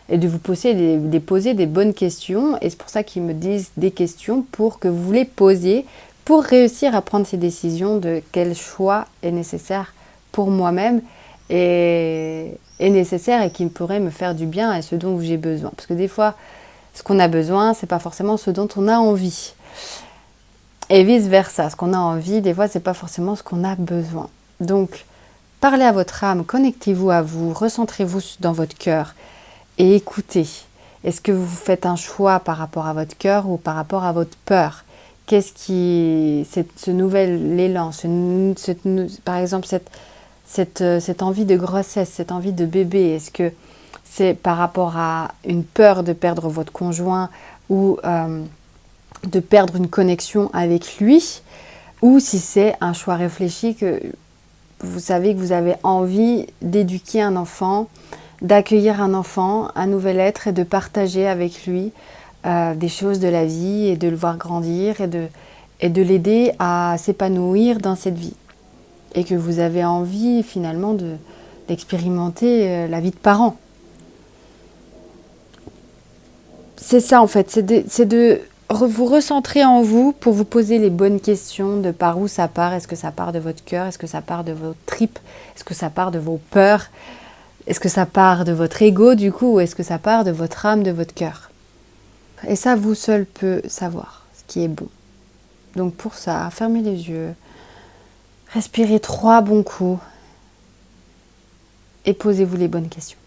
Et de vous poser des bonnes questions. Et c'est pour ça qu'ils me disent des questions pour que vous les posiez, pour réussir à prendre ces décisions de quel choix est nécessaire pour moi-même et est nécessaire et qui pourrait me faire du bien et ce dont j'ai besoin. Parce que des fois, ce qu'on a besoin, c'est pas forcément ce dont on a envie. Et vice versa, ce qu'on a envie, des fois, c'est pas forcément ce qu'on a besoin. Donc, parlez à votre âme, connectez-vous à vous, recentrez-vous dans votre cœur et écoutez. Est-ce que vous faites un choix par rapport à votre cœur ou par rapport à votre peur? Qu'est-ce qui, ce nouvel élan, par exemple cette envie de grossesse, cette envie de bébé, est-ce que c'est par rapport à une peur de perdre votre conjoint ou de perdre une connexion avec lui, ou si c'est un choix réfléchi que vous savez que vous avez envie d'éduquer un enfant, d'accueillir un enfant, un nouvel être et de partager avec lui des choses de la vie et de le voir grandir et de l'aider à s'épanouir dans cette vie. Et que vous avez envie finalement d'expérimenter la vie de parent. C'est ça en fait, c'est de vous recentrer en vous pour vous poser les bonnes questions de par où ça part. Est-ce que ça part de votre cœur? Est-ce que ça part de vos tripes? Est-ce que ça part de vos peurs? Est-ce que ça part de votre ego du coup? Ou est-ce que ça part de votre âme, de votre cœur? Et ça, vous seul peut savoir ce qui est bon. Donc pour ça, fermez les yeux, respirez 3 bons coups et posez-vous les bonnes questions.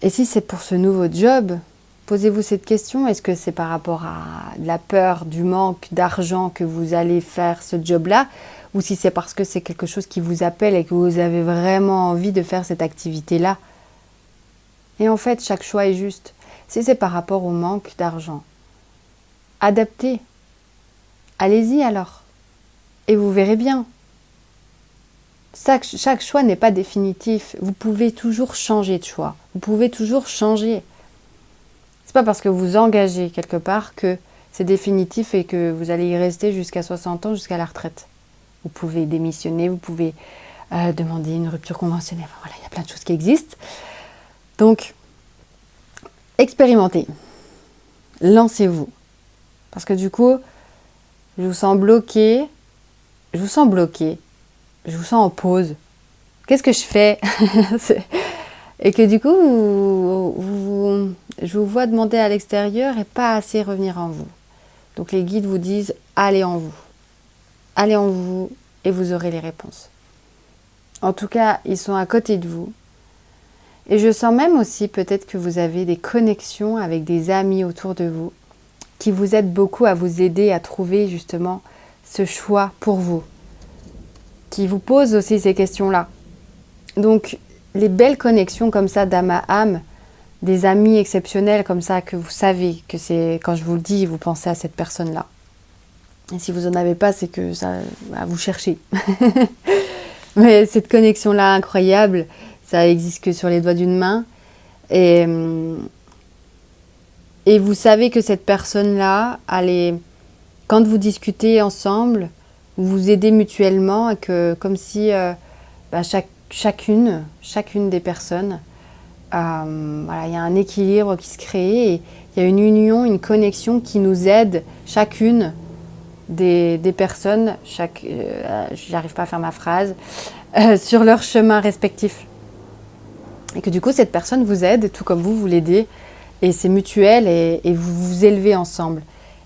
Et si c'est pour ce nouveau job, posez-vous cette question, est-ce que c'est par rapport à la peur du manque d'argent que vous allez faire ce job-là, ou si c'est parce que c'est quelque chose qui vous appelle et que vous avez vraiment envie de faire cette activité-là? Et en fait, chaque choix est juste. Si c'est par rapport au manque d'argent, adaptez. Allez-y alors. Et vous verrez bien. Chaque choix n'est pas définitif. Vous pouvez toujours changer de choix. Vous pouvez toujours changer. C'est pas parce que vous engagez quelque part que c'est définitif et que vous allez y rester jusqu'à 60 ans, jusqu'à la retraite. Vous pouvez démissionner, vous pouvez demander une rupture conventionnelle. Enfin, voilà, il y a plein de choses qui existent. Donc, expérimentez. Lancez-vous. Parce que du coup, je vous sens bloqué. Je vous sens bloqué. Je vous sens en pause. Qu'est-ce que je fais? Et que du coup, je vous vois demander à l'extérieur et pas assez revenir en vous. Donc les guides vous disent, allez en vous. Allez en vous et vous aurez les réponses. En tout cas, ils sont à côté de vous. Et je sens même aussi peut-être que vous avez des connexions avec des amis autour de vous qui vous aident beaucoup à vous aider à trouver justement ce choix pour vous, qui vous posent aussi ces questions-là. Donc, les belles connexions comme ça d'âme à âme, des amis exceptionnels comme ça que vous savez que c'est, quand je vous le dis, vous pensez à cette personne-là. Et si vous n'en avez pas, c'est que ça, vous cherchez. Mais cette connexion-là incroyable, ça existe que sur les doigts d'une main. Et vous savez que cette personne-là, quand vous discutez ensemble, vous vous aidez mutuellement et que comme si chacune des personnes, voilà, il y a un équilibre qui se crée et il y a une union, une connexion qui nous aide chacune des personnes, j'arrive pas à faire ma phrase, sur leur chemin respectif. Et que du coup, cette personne vous aide, tout comme vous l'aidez, et c'est mutuel et vous vous élevez ensemble.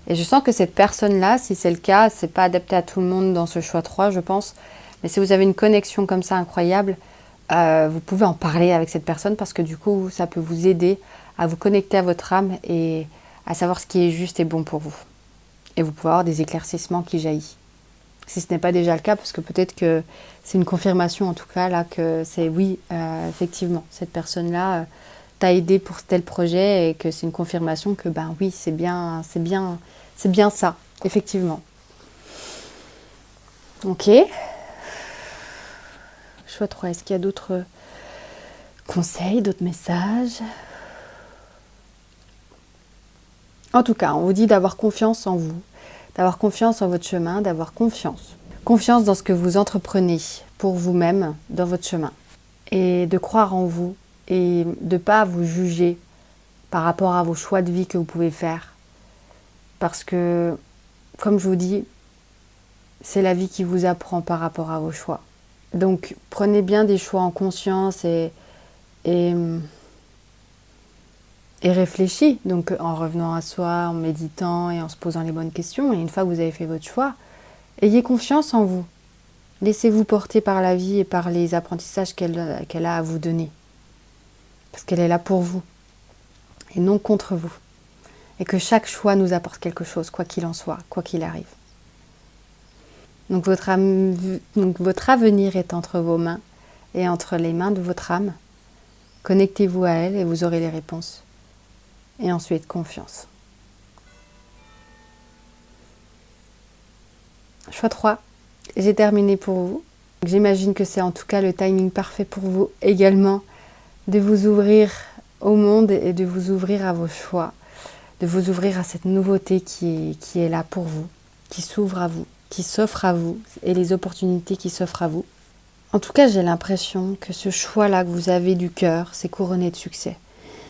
Et je sens que cette personne-là, si c'est le cas, c'est pas adapté à tout le monde dans ce choix 3, je pense, mais si vous avez une connexion comme ça incroyable, vous pouvez en parler avec cette personne parce que du coup, ça peut vous aider à vous connecter à votre âme et à savoir ce qui est juste et bon pour vous. Et vous pouvez avoir des éclaircissements qui jaillissent. Si ce n'est pas déjà le cas, parce que peut-être que c'est une confirmation en tout cas, là, que c'est oui, effectivement, cette personne-là t'a aidé pour tel projet et que c'est une confirmation que ben oui, c'est bien ça, effectivement. Ok. Choix 3, est-ce qu'il y a d'autres conseils, d'autres messages? En tout cas, on vous dit d'avoir confiance en vous, d'avoir confiance en votre chemin, d'avoir confiance dans ce que vous entreprenez pour vous-même dans votre chemin. Et de croire en vous et de ne pas vous juger par rapport à vos choix de vie que vous pouvez faire. Parce que, comme je vous dis, c'est la vie qui vous apprend par rapport à vos choix. Donc, prenez bien des choix en conscience et réfléchis. Donc, en revenant à soi, en méditant et en se posant les bonnes questions. Et une fois que vous avez fait votre choix, ayez confiance en vous. Laissez-vous porter par la vie et par les apprentissages qu'elle a à vous donner. Parce qu'elle est là pour vous et non contre vous. Et que chaque choix nous apporte quelque chose, quoi qu'il en soit, quoi qu'il arrive. Donc votre avenir est entre vos mains et entre les mains de votre âme. Connectez-vous à elle et vous aurez les réponses. Et ensuite, confiance. Choix 3. J'ai terminé pour vous. J'imagine que c'est en tout cas le timing parfait pour vous également de vous ouvrir au monde et de vous ouvrir à vos choix, de vous ouvrir à cette nouveauté qui est là pour vous, qui s'ouvre à vous, qui s'offre à vous et les opportunités qui s'offrent à vous. En tout cas, j'ai l'impression que ce choix-là que vous avez du cœur, c'est couronné de succès.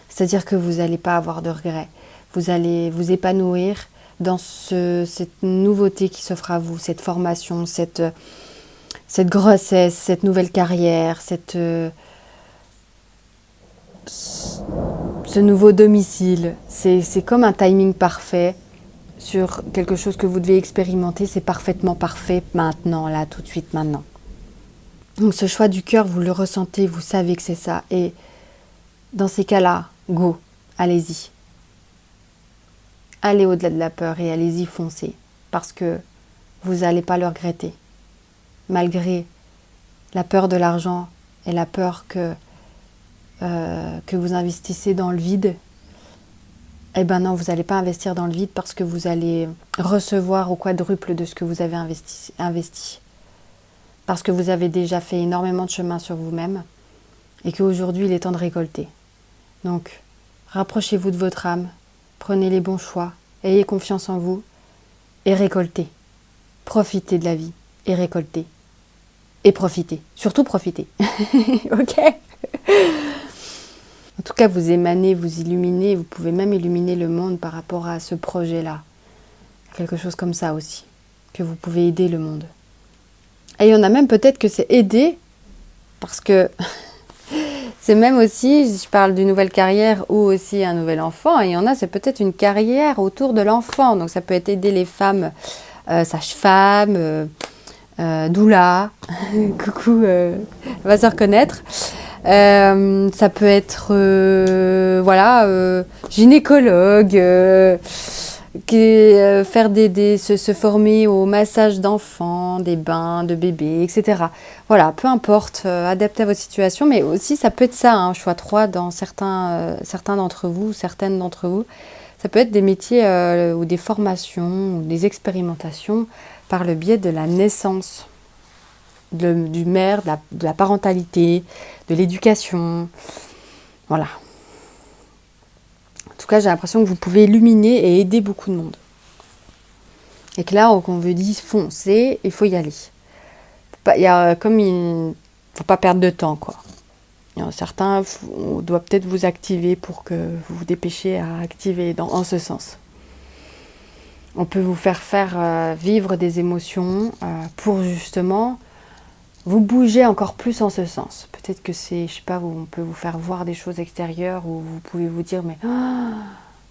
C'est-à-dire que vous n'allez pas avoir de regrets. Vous allez vous épanouir dans cette nouveauté qui s'offre à vous, cette formation, cette grossesse, cette nouvelle carrière, ce nouveau domicile. C'est comme un timing parfait sur quelque chose que vous devez expérimenter. C'est parfaitement parfait maintenant, là, tout de suite, maintenant. Donc ce choix du cœur, vous le ressentez, vous savez que c'est ça. Et dans ces cas-là, go, allez-y. Allez au-delà de la peur et allez-y, foncez. Parce que vous n'allez pas le regretter. Malgré la peur de l'argent et la peur que vous investissez dans le vide, eh ben non, vous n'allez pas investir dans le vide parce que vous allez recevoir au quadruple de ce que vous avez investi. parce que vous avez déjà fait énormément de chemin sur vous-même et qu'aujourd'hui il est temps de récolter. Donc, rapprochez-vous de votre âme, prenez les bons choix, ayez confiance en vous et récoltez. Profitez de la vie et récoltez. Et profitez. Surtout profitez. Ok? En tout cas, vous émanez, vous illuminez, vous pouvez même illuminer le monde par rapport à ce projet-là. Quelque chose comme ça aussi, que vous pouvez aider le monde. Et il y en a même peut-être que c'est aider, parce que c'est même aussi, je parle d'une nouvelle carrière ou aussi un nouvel enfant, et il y en a, c'est peut-être une carrière autour de l'enfant. Donc ça peut être aider les femmes sage-femme, doula, coucou, elle va se reconnaître. Ça peut être gynécologue, faire se former au massage d'enfants, des bains de bébés, etc. Voilà, peu importe, adapté à votre situation, mais aussi ça peut être ça, hein, choix 3 dans certains d'entre vous, certaines d'entre vous. Ça peut être des métiers ou des formations ou des expérimentations par le biais de la naissance, du mère, de la parentalité, de l'éducation. Voilà. En tout cas, j'ai l'impression que vous pouvez illuminer et aider beaucoup de monde. Et que là, on vous dit foncez, il faut y aller. Il ne faut pas perdre de temps, quoi. Il y en a certains, on doit peut-être vous activer pour que vous vous dépêchiez à activer en ce sens. On peut vous faire vivre des émotions pour justement vous bouger encore plus en ce sens. Peut-être que c'est, je sais pas, on peut vous faire voir des choses extérieures où vous pouvez vous dire mais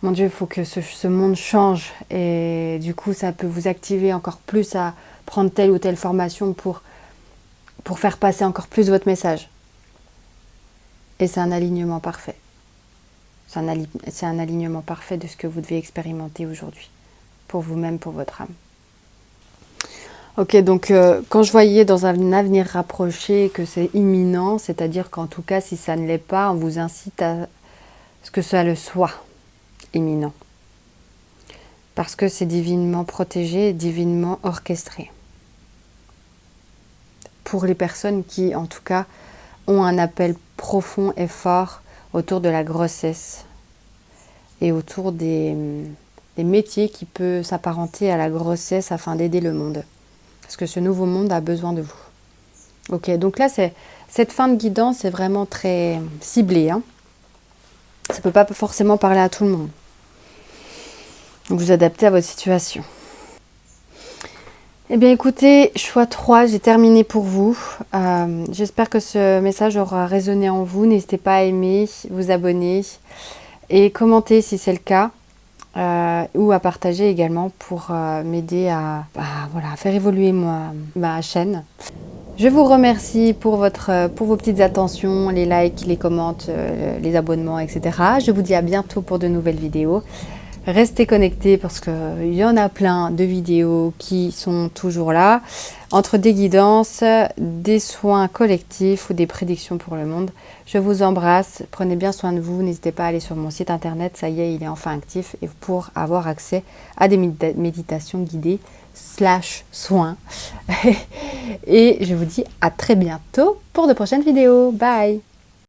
mon Dieu, il faut que ce monde change. Et du coup, ça peut vous activer encore plus à prendre telle ou telle formation pour faire passer encore plus votre message. Et c'est un alignement parfait. C'est un alignement parfait de ce que vous devez expérimenter aujourd'hui. Pour vous-même, pour votre âme. Ok, donc quand je voyais dans un avenir rapproché que c'est imminent, c'est-à-dire qu'en tout cas, si ça ne l'est pas, on vous incite à ce que ça le soit imminent. Parce que c'est divinement protégé, divinement orchestré. Pour les personnes qui, en tout cas, ont un appel profond et fort autour de la grossesse et autour des métiers qui peuvent s'apparenter à la grossesse afin d'aider le monde. Parce que ce nouveau monde a besoin de vous. Ok, donc là, cette fin de guidance est vraiment très ciblée. Hein. Ça ne peut pas forcément parler à tout le monde. Donc vous adaptez à votre situation. Eh bien écoutez, choix 3, j'ai terminé pour vous. J'espère que ce message aura résonné en vous. N'hésitez pas à aimer, vous abonner et commenter si c'est le cas. Ou à partager également pour m'aider à faire évoluer ma chaîne. Je vous remercie pour vos petites attentions, les likes, les comments, les abonnements, etc. Je vous dis à bientôt pour de nouvelles vidéos. Restez connectés parce qu'il y en a plein de vidéos qui sont toujours là. Entre des guidances, des soins collectifs ou des prédictions pour le monde. Je vous embrasse, prenez bien soin de vous. N'hésitez pas à aller sur mon site internet, ça y est, il est enfin actif. Et pour avoir accès à des méditations guidées / soins. Et je vous dis à très bientôt pour de prochaines vidéos. Bye!